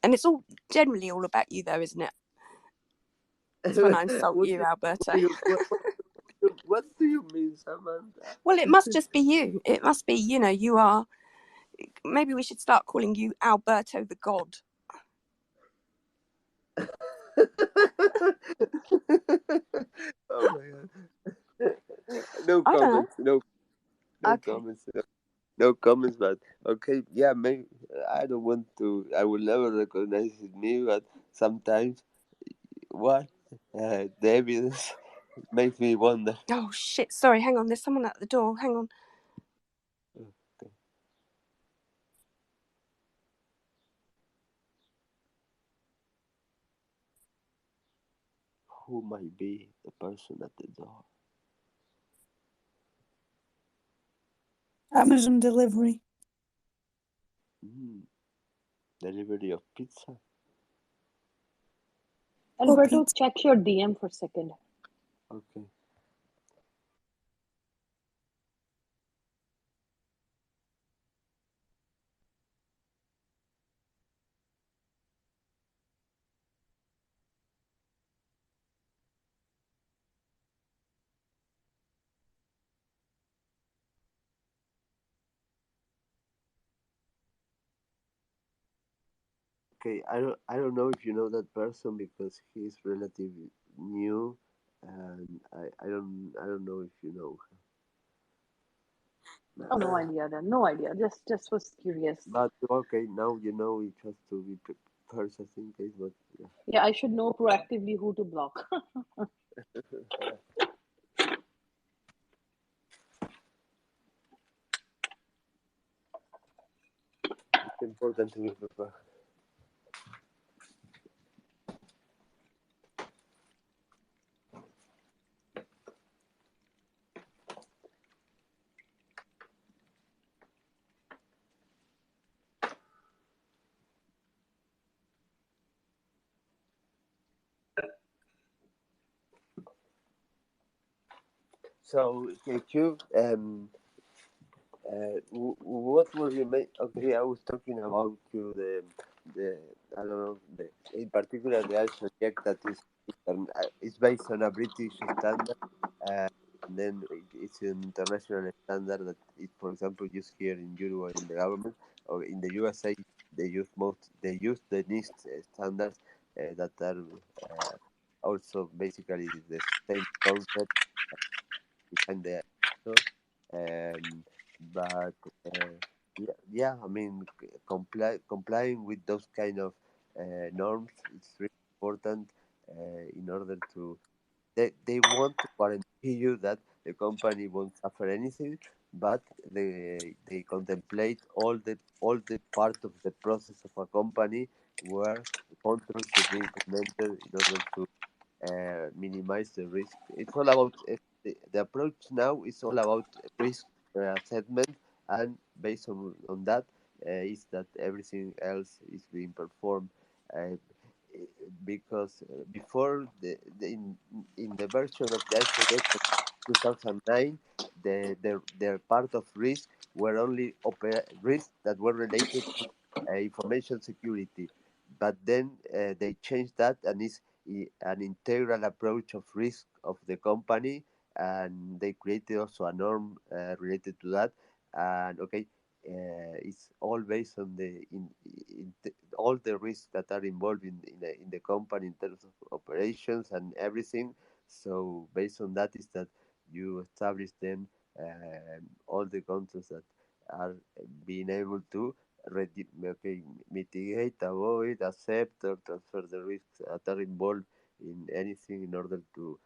B: And it's all generally all about you, though, isn't it? It's when I insult you, Alberto.
A: What do you mean, Samantha?
B: Well, it must just be you. It must be, you are. Maybe we should start calling you Alberto the God.
A: Oh my god. No
B: I don't know.
A: comments. No
B: Okay.
A: comments. No comments. But okay, yeah, maybe I don't want to. I will never recognize me, but sometimes what the evidence makes me wonder.
B: Oh shit! Sorry, hang on. There's someone at the door. Hang on.
A: Okay. Who might be the person at the door?
C: Amazon delivery.
A: Delivery of pizza.
D: Alberto,
C: pizza.
D: check your DM for a second.
A: Okay. Okay, I don't know if you know that person because he's relatively new, and I don't know if you know.
D: Oh, no idea then. No idea. Just was curious.
A: But okay, now you know it has to be prepared just in case. But yeah.
D: Yeah, I should know proactively who to block.
A: It's important to be prepared. So, Q, what were you make? Okay, I was talking about you the I don't know in particular the ice project that is based on a British standard, and then it's an international standard that is, for example, used here in Uruguay in the government or in the USA. They use the NIST standards that are also basically the same concept behind the ISO. Um, but yeah, I mean, complying with those kind of norms is really important in order to they want to guarantee you that the company won't suffer anything, but they contemplate all the part of the process of a company where control should be implemented in order to minimize the risk. It's all about the approach now is all about risk assessment, and based on that is that everything else is being performed. Uh, because before in the version of the ISO deck of 2009, their part of risk were only risks that were related to information security, but then they changed that and it's an integral approach of risk of the company, and they created also a norm related to that. And okay, it's all based on all the risks that are involved in the company in terms of operations and everything. So based on that is that you establish then all the controls that are being able to mitigate, avoid, accept, or transfer the risks that are involved in anything in order to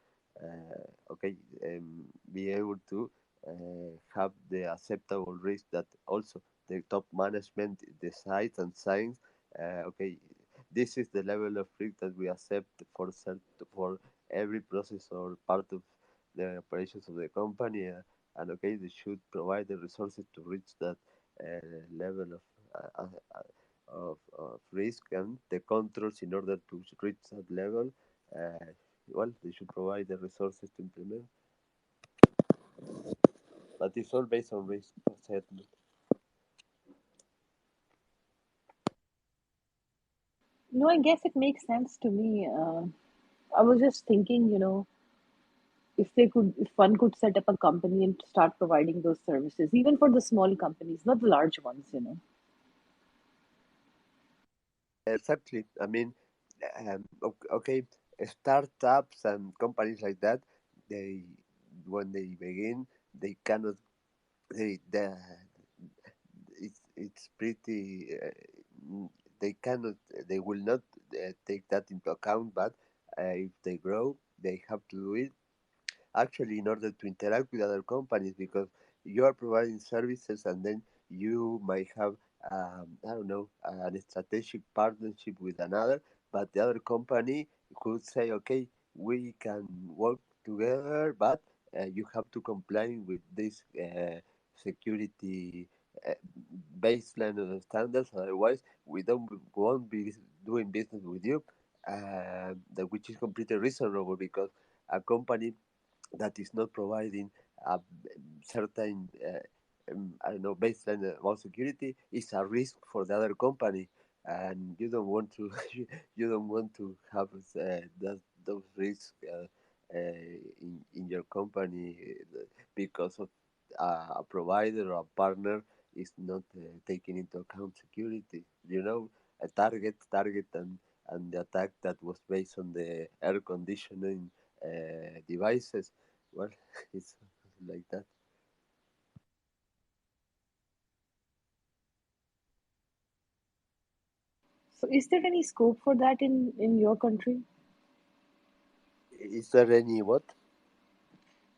A: be able to have the acceptable risk that also the top management decides and signs. Okay, this is the level of risk that we accept for every process or part of the operations of the company, and okay, they should provide the resources to reach that level of risk and the controls in order to reach that level. Well, they should provide the resources to implement, but it's all based on risk assessment.
D: No, I guess it makes sense to me. I was just thinking, if one could set up a company and start providing those services, even for the small companies, not the large ones.
A: Exactly. I mean, okay, startups and companies like that, they when they begin, they cannot. They it's pretty. They cannot. They will not take that into account. But if they grow, they have to do it actually in order to interact with other companies because you are providing services and then you might have I don't know a strategic partnership with another, but the other company could say okay, we can work together, but you have to comply with this security uh, baseline of standards, otherwise we don't won't be doing business with you, which is completely reasonable because a company that is not providing a certain I don't know baseline about security is a risk for the other company, and you don't want to you don't want to have those risks in your company because of a provider or a partner is not taking into account security. A target and the attack that was based on the air conditioning devices. Well, it's like that.
D: So, is there any scope for that in your country?
A: Is there any what?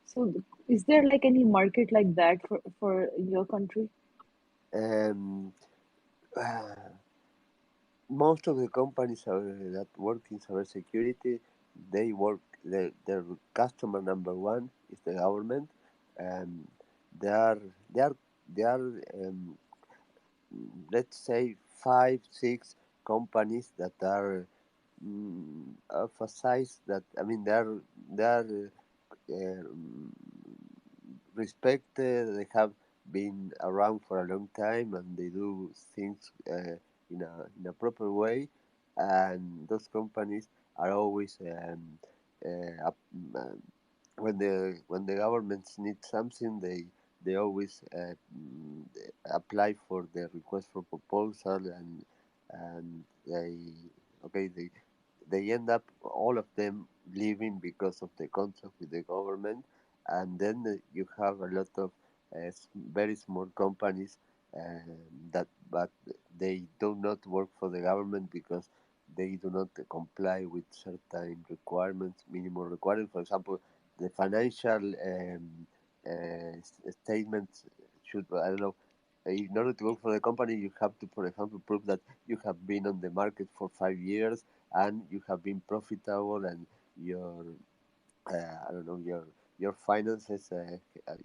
D: So, is there like any market like that for your country?
A: Um, uh, Most of the companies that work in cybersecurity, they work. Their customer number one is the government, and they are they are they are let's say five six companies that are of a size that I mean they are um, respected. They have been around for a long time, and they do things in a proper way. And those companies are always when the governments need something, they always apply for the request for proposal, and they end up all of them leaving because of the contract with the government, and then you have a lot of very small companies that but they do not work for the government because they do not comply with certain requirements, minimum requirements. For example, the financial statements should, I don't know, in order to work for the company, you have to, for example, prove that you have been on the market for 5 years and you have been profitable, and your I don't know your finances. I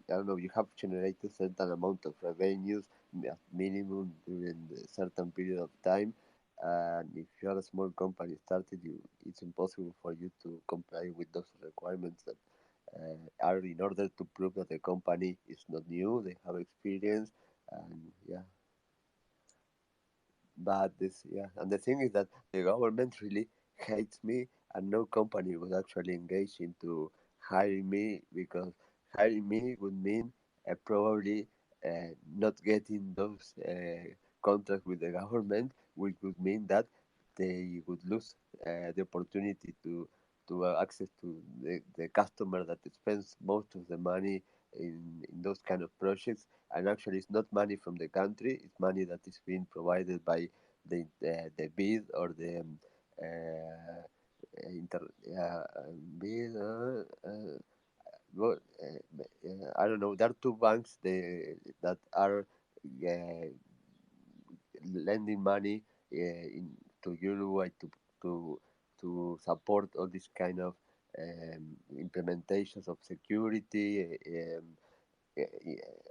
A: don't know. You have generated certain amount of revenues at minimum during a certain period of time. And if you are a small company started, it's impossible for you to comply with those requirements that are in order to prove that the company is not new. They have experience, and yeah, but this, yeah, and the thing is that the government really hates me, and no company would actually engage into hiring me because hiring me would mean probably not getting those contracts with the government, which would mean that they would lose the opportunity to access to the customer that spends most of the money in those kind of projects. And actually it's not money from the country, it's money that is being provided by the bid or the inter bid well, I don't know, there are two banks that are uh, lending money in to Uruguay to to support all this kind of implementations of security,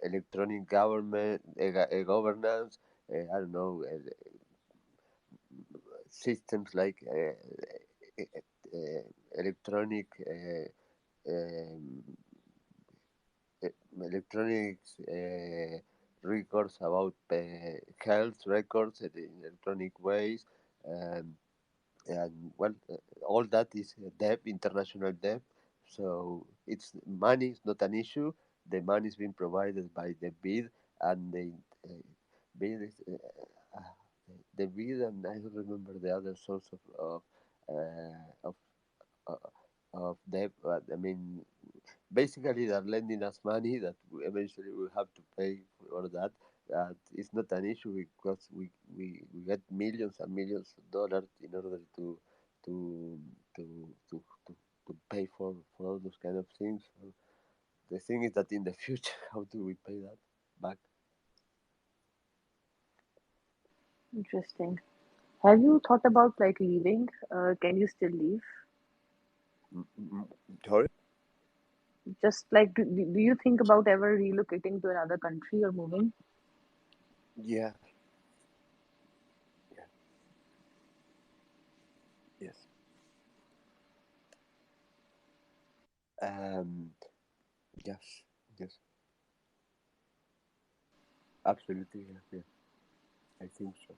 A: electronic government, governance. I don't know, systems like electronic um, electronics records about health records in electronic ways. and well, all that is debt, international debt. So it's money is not an issue. The money is being provided by the bid, and the bid is the bid, and I don't remember the other source of uh, of debt. But I mean, basically, they're lending us money that we eventually will have to pay for that. It's not an issue because we get millions and millions of dollars in order to to to to, to pay for all those kind of things. So the thing is that in the future, how do we pay that back?
D: Interesting. Have you thought about like leaving? Can you still leave?
A: Mm, mm, mm. Sorry?
D: Just like, do you think about ever relocating to another country or moving?
A: Yeah. Yeah. Yes. Um. Yes. Yes. Absolutely. Yeah. Yeah. I think so.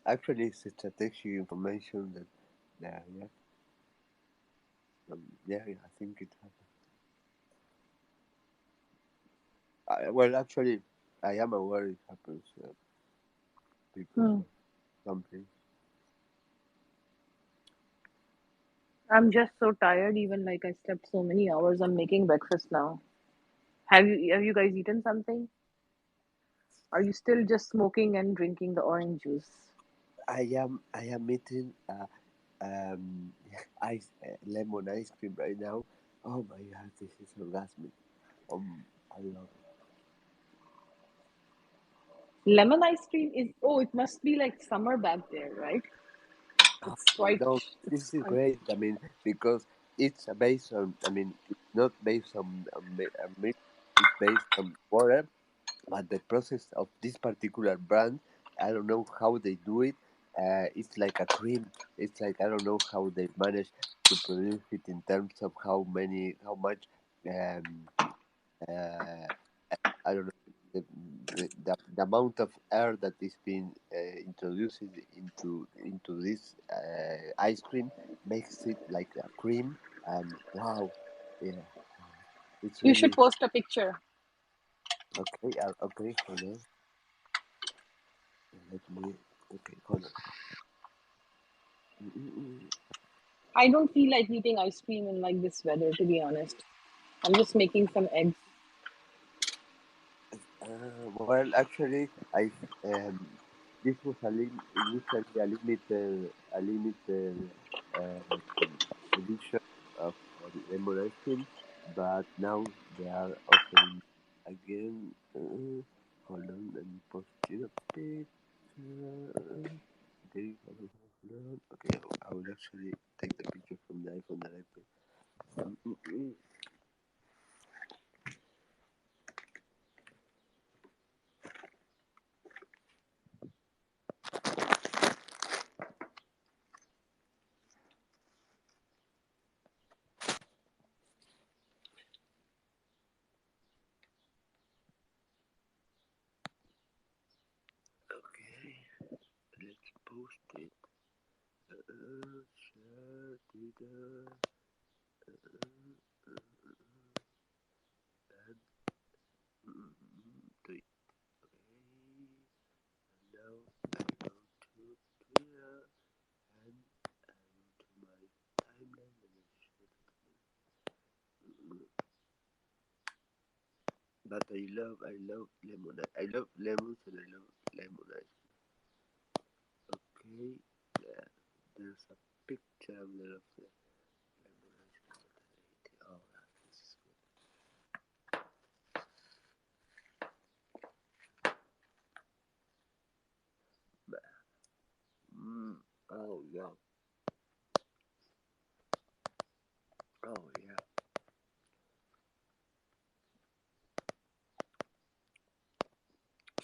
A: Actually, it's strategic information that, yeah, yeah, yeah, I think it happened. Well, actually, I am aware it happens. People
D: Hmm.
A: or something.
D: I'm just so tired. Even like I slept so many hours. I'm making breakfast now. Have you guys eaten something? Are you still just smoking and drinking the orange juice?
A: I am eating um lemon ice cream right now. Oh my god, this is orgasmic. I love it.
D: Lemon ice cream is, oh, it must be like summer back there, right?
A: Oh,
D: It's quite,
A: no,
D: it's
A: this is
D: quite.
A: great. I mean, because it's based on. I mean, it's not based on milk. It's based on water, but the process of this particular brand, I don't know how they do it. It's like a cream. It's like I don't know how they manage to produce it in terms of how much um, uh, I don't know the amount of air that is being introduced into this ice cream makes it like a cream, and wow, yeah, it's
D: You should
A: really
D: post a picture.
A: okay. Okay, hold on. Let me. Okay, hold on. Mm-mm-mm.
D: I don't feel like eating ice cream in like this weather, to be honest. I'm just making some eggs.
A: Well, actually, I this was initially a limited edition of lemon ice cream, but now they are offering again. Hold on, let me post you a picture. Okay, hold on. Okay, I will actually take the picture from the iPhone that I put. Mm-mm-mm. Okay, let's post it. Share data. And tweet. Okay. And now I go to Twitter and to my timeline and I share it. But I love lemon. I love lemons and I love lemon ice cream. Okay. Yeah, there's a picture there of the lemon ice cream that I ate. Oh, this is good. Mm. Oh yeah. Oh yeah.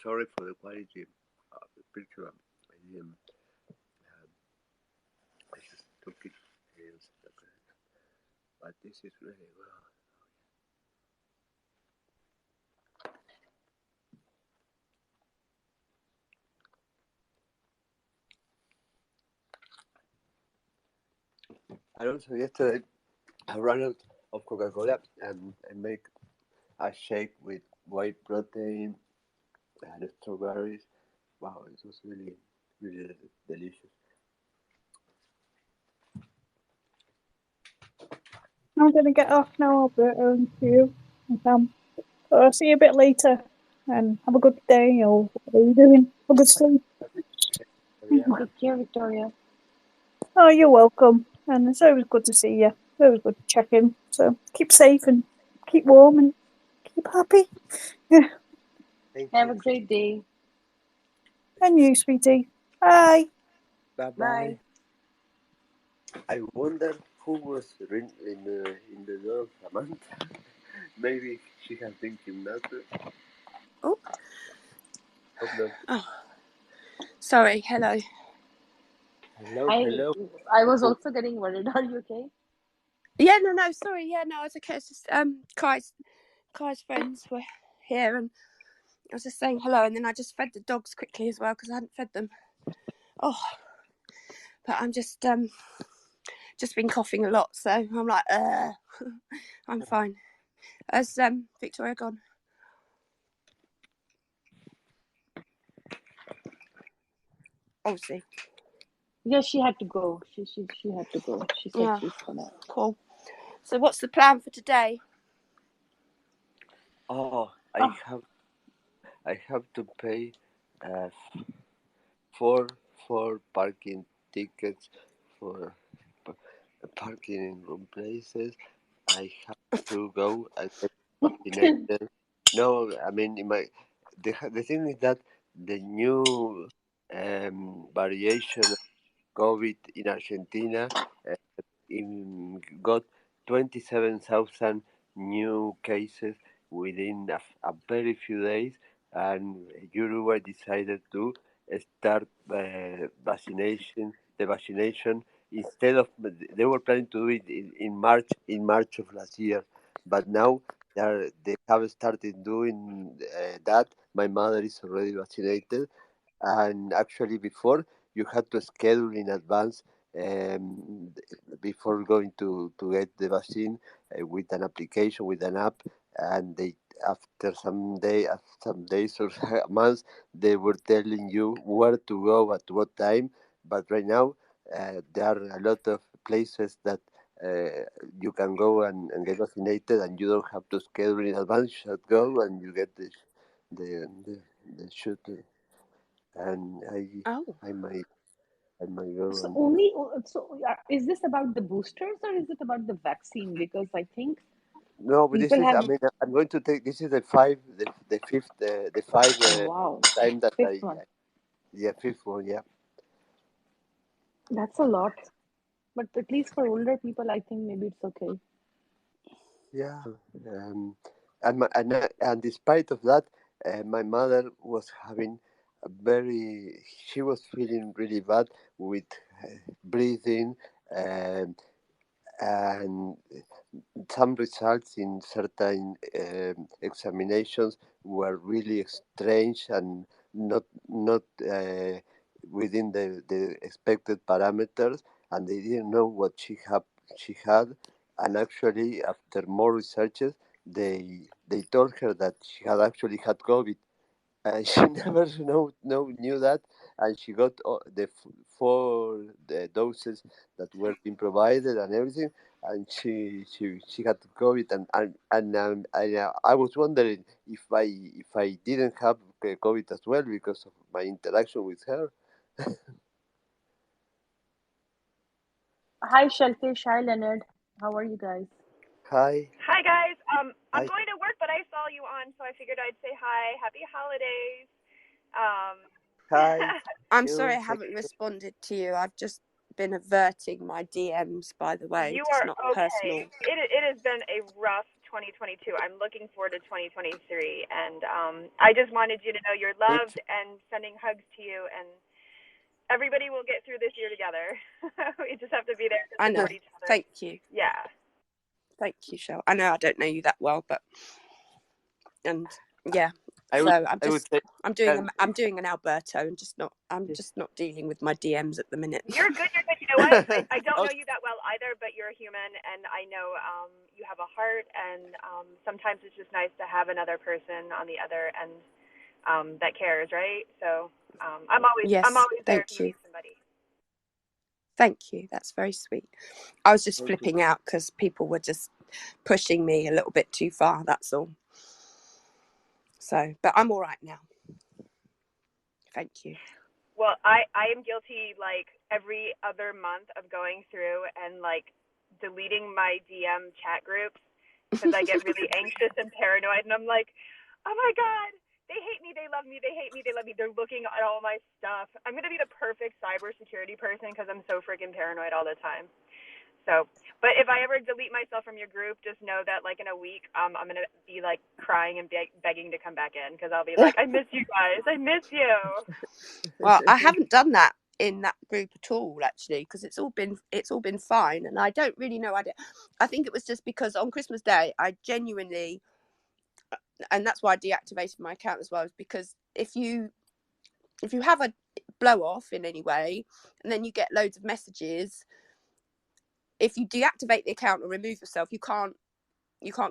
A: Sorry for the quality of the picture. I didn't. Um, I just took it and stuck it. But this is really well. And also yesterday I ran out of Coca-Cola and I make a shake with white protein and strawberries. Wow, it was really, really delicious.
C: I'm going to get off now, Alberto, and you. So I'll see you a bit later. And have a good day, or what are you doing? Have a good sleep.
A: Yeah.
D: Take care, Victoria.
C: Oh, you're welcome. And it's always good to see you. It's always good to check in. So keep safe and keep warm and keep happy. Yeah.
A: Thank
D: Have
A: you.
D: a great day.
C: And you, sweetie. Bye.
A: Bye
D: Bye.
A: bye. I wonder who was in the door of Samantha. Maybe she has been kidnapped.
B: Oh,
A: Hope not.
B: sorry. Hello.
A: Hello, hello.
D: I was also getting worried. Are you okay?
B: Yeah, no, sorry. Yeah, no, it's okay. It's just Kai's friends were here, and I was just saying hello, and then I just fed the dogs quickly as well because I hadn't fed them. Oh, but I'm just been coughing a lot, so I'm like, I'm fine. Has Victoria gone? Obviously.
D: Yeah, she had to go. She had to go. She said
B: Yeah.
D: she's gonna.
B: Cool. So what's the plan for today?
A: Oh, I have to pay four parking tickets for parking in wrong places. I have to go and get vaccinated. No, I mean the thing is that the new variation of COVID in Argentina got 27,000 new cases within a very few days, and Uruguay decided to start the vaccination instead of they were planning to do it in March of last year, but now they have started doing that. My mother is already vaccinated, and actually before you had to schedule in advance um, before going to get the vaccine with an application with an app, and they after some days or months they were telling you where to go at what time. But right now there are a lot of places that you can go and get vaccinated, and you don't have to schedule in advance. You just go and you get the the, the shot, and
B: Oh.
A: I might go
D: So
A: and do.
D: only so is this about the boosters or is it about the vaccine? Because I think
A: No, but this
D: people
A: is.
D: have.
A: I mean, I'm going to take. This is the fifth, the five
D: Wow,
A: time that
D: fifth one.
A: yeah, fifth one, yeah.
D: That's a lot. But at least for older people, I think maybe it's okay.
A: Yeah, and despite of that, my mother was having a very. She was feeling really bad with breathing, um, and some results in certain examinations were really strange and not within the expected parameters, and they didn't know what she had. And actually, after more researches, they told her that she had actually had COVID, and she never knew that, and she got four doses that were being provided and everything, and she had COVID, I was wondering if I didn't have COVID as well because of my interaction with her.
D: Hi, Shellfish. Hi, Leonard. How are you guys?
A: Hi.
E: Hi guys. I'm
A: Hi.
E: going to work, but I saw you on, so I figured I'd say hi. Happy holidays. Um,
A: Hi.
B: I'm sorry
A: You
B: I haven't responded to you. I've just been averting my DMs, by the way.
E: you
B: It's
E: are
B: not
E: okay.
B: personal.
E: It has been a rough 2022. I'm looking forward to 2023, and I just wanted you to know you're
A: me
E: loved
A: too.
E: and sending hugs to you. And everybody will get through this year together. We just have to be there to
B: I know.
E: support each other.
B: Thank you.
E: Yeah.
B: Thank you, Shell. I know I don't know you that well, but and yeah,
A: I
F: So
A: would
F: I'm
A: I would
F: just
A: say
F: I'm doing an Alberto and I'm just not dealing with my DMs at the minute.
E: You're good. You're good. You know what? I don't know
A: Also,
E: you that well either, but you're a human, and I know you have a heart, and sometimes it's just nice to have another person on the other end that cares, right? So I'm
F: Yes,
E: always there if
F: thank
E: you
F: you.
E: need somebody.
F: Thank you. That's very sweet. I was just
A: thank you.
F: flipping out because people were just pushing me a little bit too far. That's all. So, but I'm all right now. Thank you.
E: Well, I am guilty like every other month of going through and like deleting my DM chat groups because I get really anxious and paranoid, and I'm like, oh my god, they hate me, they love me, they hate me, they love me. They're looking at all my stuff. I'm gonna be the perfect cybersecurity person because I'm so freaking paranoid all the time. So, but if I ever delete myself from your group, just know that like in a week, I'm gonna be like crying and begging to come back in because I'll be like, I miss you guys, I miss you.
F: Well, I haven't done that in that group at all, actually, because it's all been fine, and I don't really know. I think it was just because on Christmas Day, I genuinely, and that's why I deactivated my account as well, is because if you have a blow off in any way, and then you get loads of messages, if you deactivate the account or remove yourself, you can't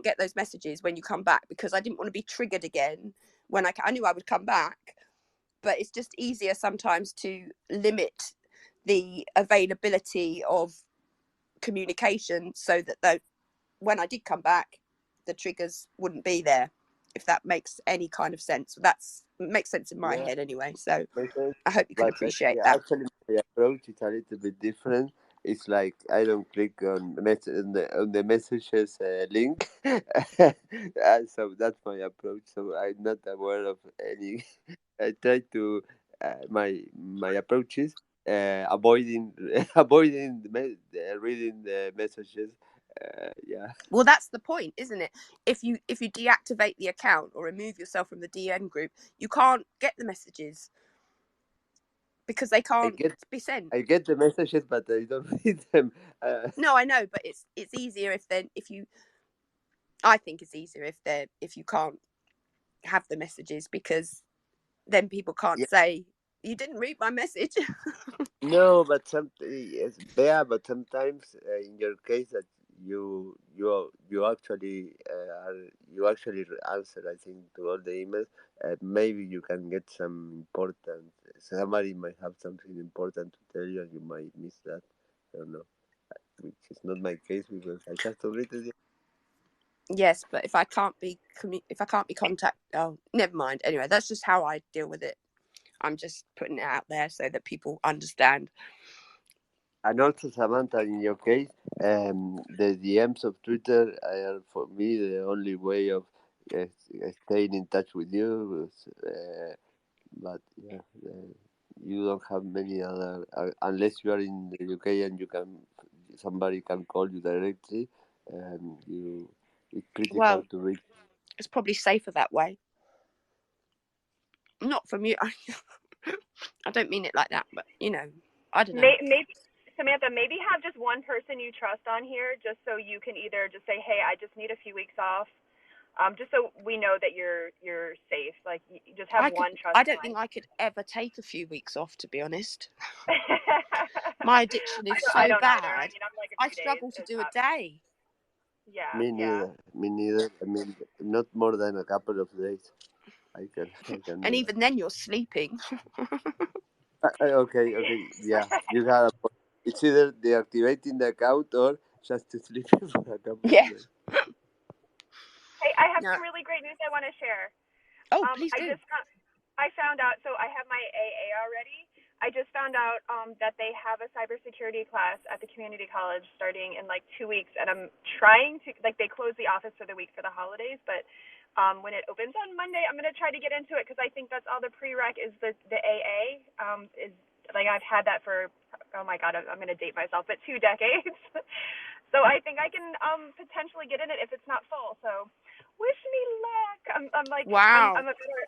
F: get those messages when you come back, because I didn't want to be triggered again when I knew I would come back. But it's just easier sometimes to limit the availability of communication so that when I did come back, the triggers wouldn't be there, if that makes any kind of sense. That makes sense in my
A: Yeah,
F: head anyway. So
A: makes sense.
F: I hope you can
A: But
F: appreciate
A: yeah,
F: that.
A: actually, my approach is a little bit different. It's like I don't click on the messages link, so that's my approach. So I'm not aware of any. I try to my approaches avoiding avoiding reading the messages. Yeah,
F: Well, that's the point, isn't it? If you deactivate the account or remove yourself from the DN group, you can't get the messages because they
A: I
F: can't
A: get
F: be sent.
A: I get the messages, but I don't read them.
F: No, I know, but it's easier I think it's easier if you can't have the messages, because then people can't
A: Yeah,
F: say you didn't read my message.
A: no, but yes, yeah, but sometimes in your case that you actually you actually answer, I think, to all the emails. Maybe you can get some important. Somebody might have something important to tell you, and you might miss that. I don't know, which is not my case because I have to read it.
F: Yes, but if I can't be contacted, oh, never mind. Anyway, that's just how I deal with it. I'm just putting it out there so that people understand.
A: And also, Samantha, in your case, the DMs of Twitter are for me the only way of uh, staying in touch with you. But yeah, you don't have many other unless you are in the UK and somebody can call you directly, and it's pretty
F: Well,
A: hard to reach.
F: it's probably safer that way. Not from you. I don't mean it like that, but I don't know.
E: Maybe Samantha, maybe have just one person you trust on here, just so you can either just say, hey, I just need a few weeks off, just so we know that you're safe. Like, you just have one trust
F: I don't think
E: line.
F: I could ever take a few weeks off, to be honest. My addiction is
E: I
F: so
E: don't either. I
F: bad.
E: mean, I'm like a
F: I
E: few days
F: struggle to
E: is
F: do a
E: up.
F: day.
E: Yeah,
A: Me
E: yeah.
A: neither. Me neither. I mean, not more than a couple of days. I can
F: And
A: do that.
F: even then you're sleeping.
A: Okay, yeah. You have. It's either deactivating the account or just to sleep for a couple of
F: Yeah.
A: days.
E: Hey, I have
F: No.
E: some really great news I want to share.
F: Oh, please do.
E: I found out. So I have my AA already. I just found out that they have a cybersecurity class at the community college starting in like 2 weeks, and I'm trying to like they close the office for the week for the holidays, but when it opens on Monday, I'm gonna try to get into it because I think that's all the prereq is the AA is like I've had that for oh my god I'm gonna date myself but 2 decades, so I think I can potentially get in it if it's not full. So wish me luck. I'm like
F: Wow.
E: I'm a better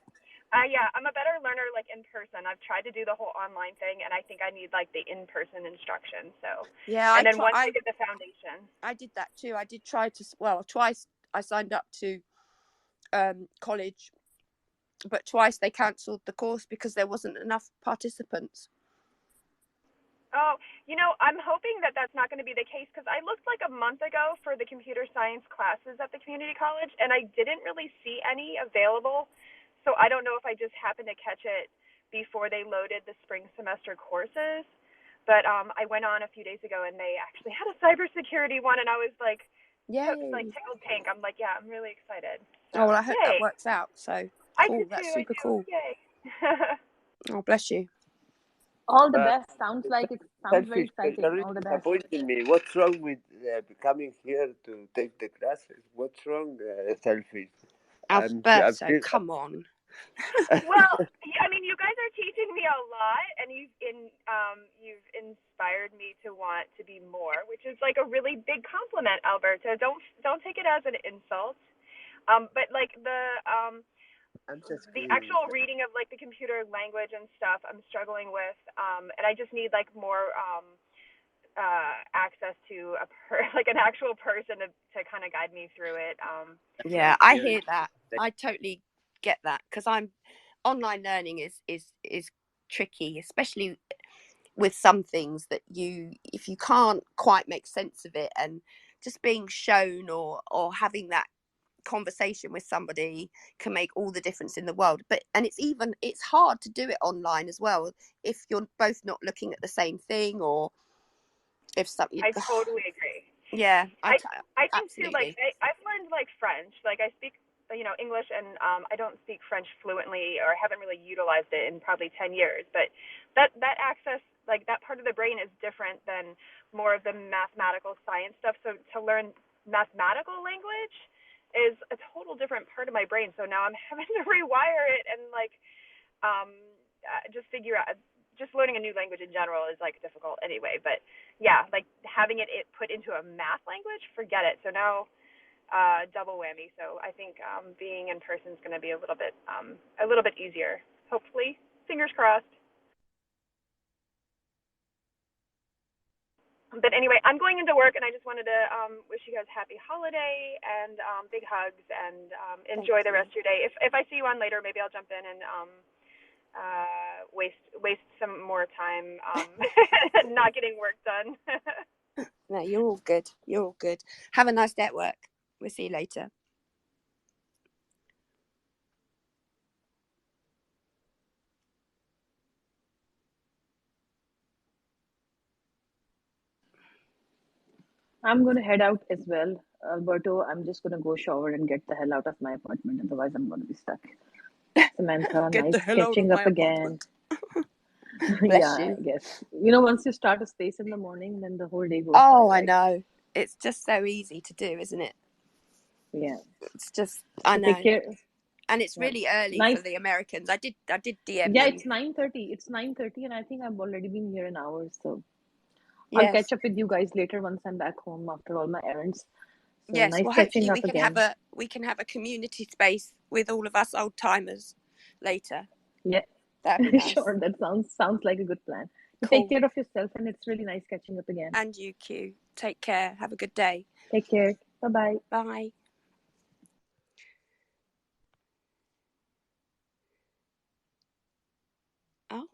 E: yeah, I'm a better learner like in person. I've tried to do the whole online thing, and I think I need like the in-person instruction. So
F: yeah,
E: and then once I get the foundation,
F: I did that too. I did try to. Well, twice I signed up to college but twice they cancelled the course because there wasn't enough participants.
E: Oh, I'm hoping that that's not going to be the case, because I looked like a month ago for the computer science classes at the community college, and I didn't really see any available. So I don't know if I just happened to catch it before they loaded the spring semester courses. But I went on a few days ago, and they actually had a cybersecurity one, and I was like, tickled pink. I'm like, yeah, I'm really excited. So,
F: well, I hope
E: yay.
F: that works out. So cool. That's super cool.
E: Yay.
F: Oh, bless you.
D: All the best. Sounds very
A: Selfish,
D: exciting.
A: you're really
D: All the best.
A: disappointing me. What's wrong with coming here to take the classes? What's wrong, Selfish?
F: Alberto, come on.
E: Well, I mean, you guys are teaching me a lot, and you've inspired me to want to be more, which is like a really big compliment, Alberto. Don't take it as an insult. But like the actual reading of like the computer language and stuff, I'm struggling with, and I just need like more access to like an actual person to kind of guide me through it.
F: Yeah, I hear that. I totally get that, because online learning is tricky, especially with some things that if you can't quite make sense of it, and just being shown or having that conversation with somebody can make all the difference in the world. And it's hard to do it online as well if you're both not looking at the same thing, or if something.
E: I totally agree.
F: Yeah,
E: I think
F: absolutely.
E: too, like I've learned like French, like I speak English, and I don't speak French fluently, or haven't really utilized it in probably 10 years, but that access, like that part of the brain is different than more of the mathematical science stuff. So to learn mathematical language is a total different part of my brain, so now I'm having to rewire it, and like just figure out, just learning a new language in general is like difficult anyway, but yeah, like having it put into a math language, forget it. So now double whammy. So I think being in person is going to be a little bit easier, hopefully. Fingers crossed. But anyway, I'm going into work, and I just wanted to wish you guys happy holiday and big hugs, and enjoy the rest of your day. If I see you on later, maybe I'll jump in and waste some more time not getting work done.
F: No, you're all good. You're all good. Have a nice day at work. We'll see you later.
D: I'm going to head out as well, Alberto. I'm just going to go shower and get the hell out of my apartment. Otherwise, I'm going to be stuck. Samantha,
F: Get
D: nice
F: the hell
D: catching
F: out of
D: up
F: my
D: again.
F: Bless
D: Yeah,
F: you.
D: I guess. Once you start a space in the morning, then the whole day goes
F: Oh,
D: by,
F: I know. It's just so easy to do, isn't it?
D: Yeah.
F: It's just, I know.
D: Take care.
F: And it's really early for the Americans. I did DM
D: Yeah,
F: them.
D: it's 9:30. It's 9:30, and I think I've already been here an hour, so
F: Yes.
D: I'll catch up with you guys later once I'm back home after all my errands. So
F: yes,
D: nice
F: well,
D: catching
F: hopefully
D: up
F: we can have a community space with all of us old timers later.
D: Yeah.
F: That'd be nice.
D: Sure, that sounds like a good plan.
F: Cool.
D: Take care of yourself, and it's really nice catching up again.
F: And you, Q. Take care. Have a good day.
D: Take care. Bye-bye.
F: Bye. Oh.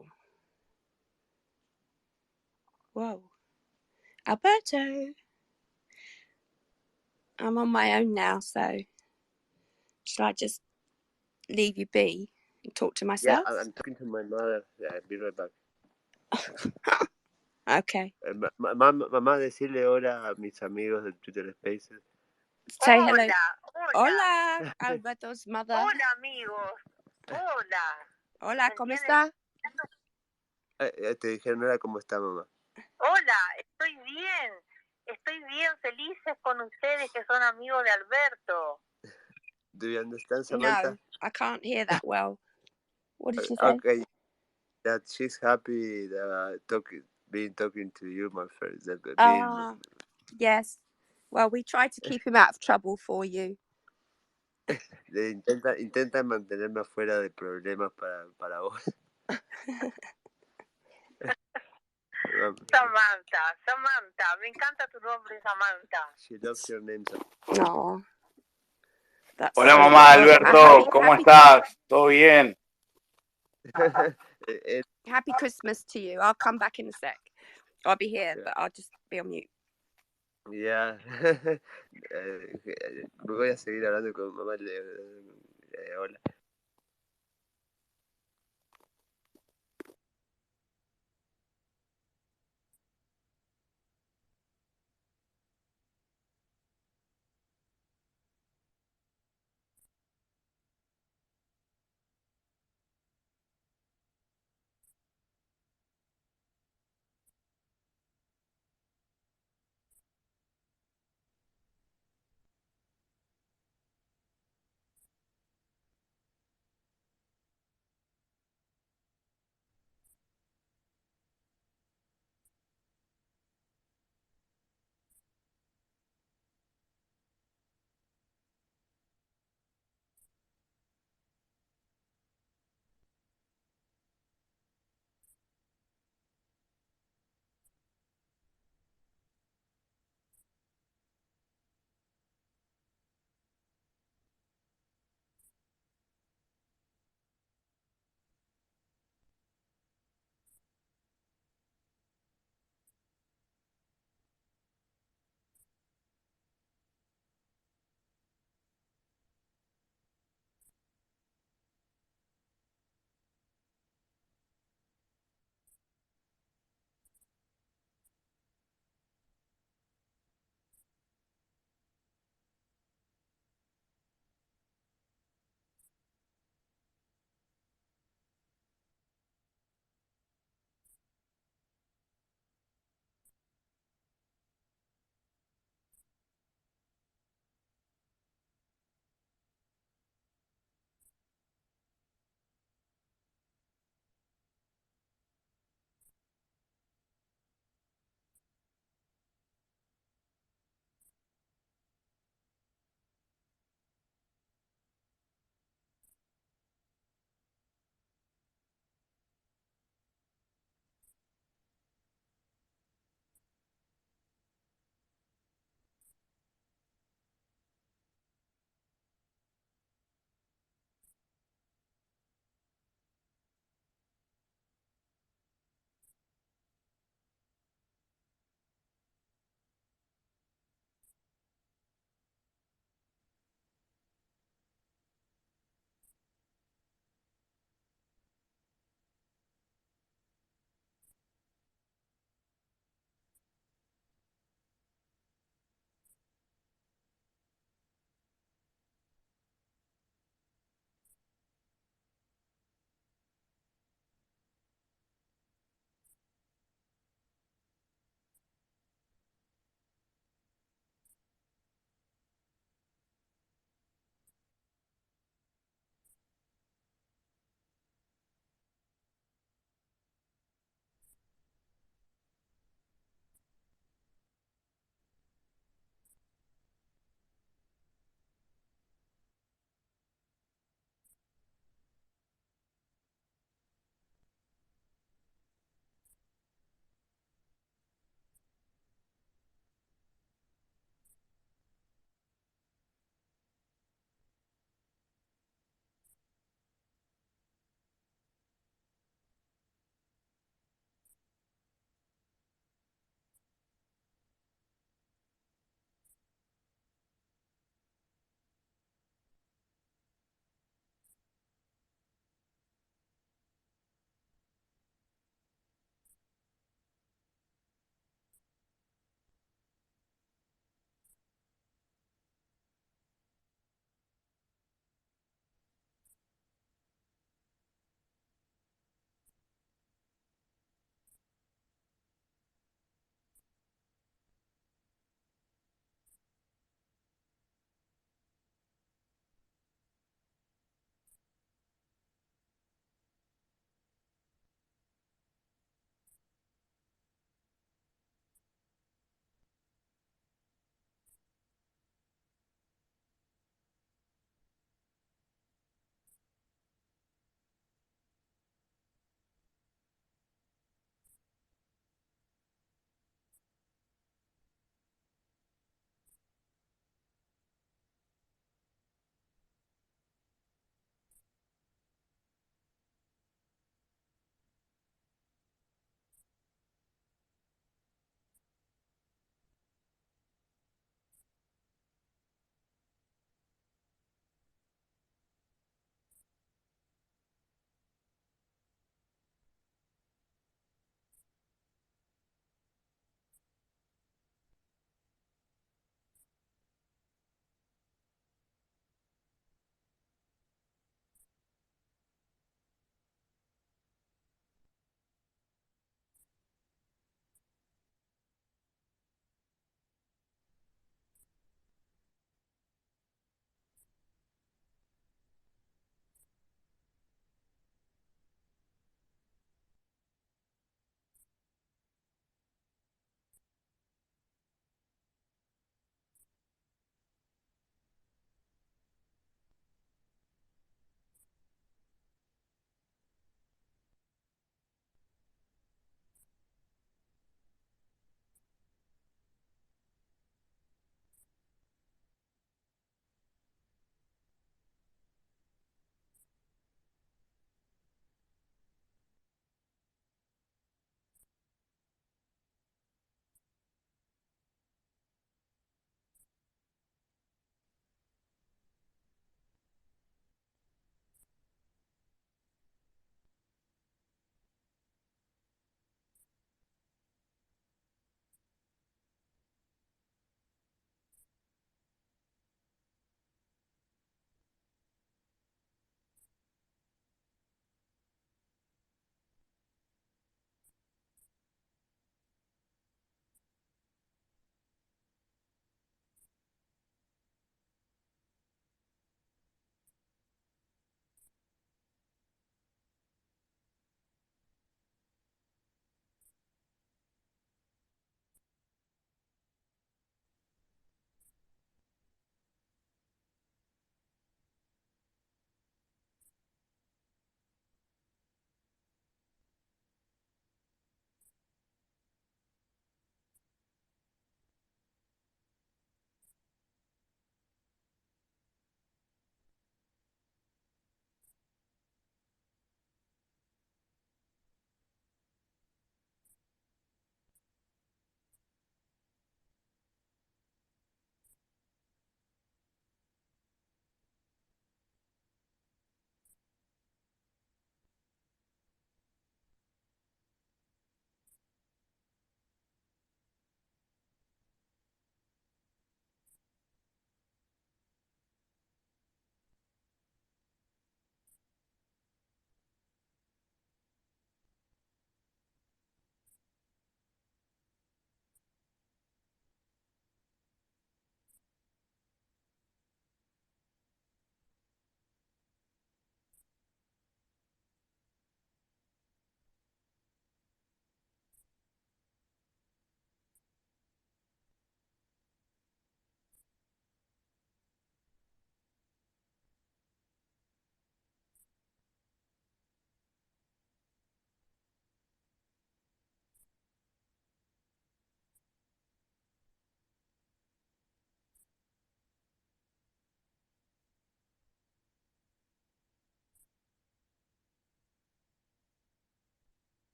F: Whoa. Alberto. I'm on my own now, so should I just leave you be and talk to myself?
A: Yeah, I'm talking to my mother. Yeah, I'll be right back.
F: Okay.
A: Mamá, decirle hola a mis amigos del Twitter Spaces.
F: Say hello. Hola, Alberto's mother.
G: Hola, amigos. Hola.
F: Hola, ¿cómo está?
A: Te dijeron hola, ¿cómo está, mamá?
G: Hola, estoy bien. Estoy bien, felices con ustedes que son amigos de Alberto.
A: Do you understand, Samantha?
F: No, I can't hear that well. What did she say?
A: Okay, that she's happy talking to you, my friend.
F: Yes. Well, we try to keep him out of trouble for you.
A: Intenta mantenerme afuera de problemas para vos.
G: Samantha, me encanta tu nombre, Samantha.
A: She loves your name.
F: No. That's
B: Hola
F: sweet.
B: mamá
F: Well,
B: Alberto, ¿cómo estás? ¿Todo bien?
F: Happy Christmas to you. I'll come back in a sec. I'll be here, but I'll just be on mute.
A: Ya. Voy a seguir hablando con mamá. Hola.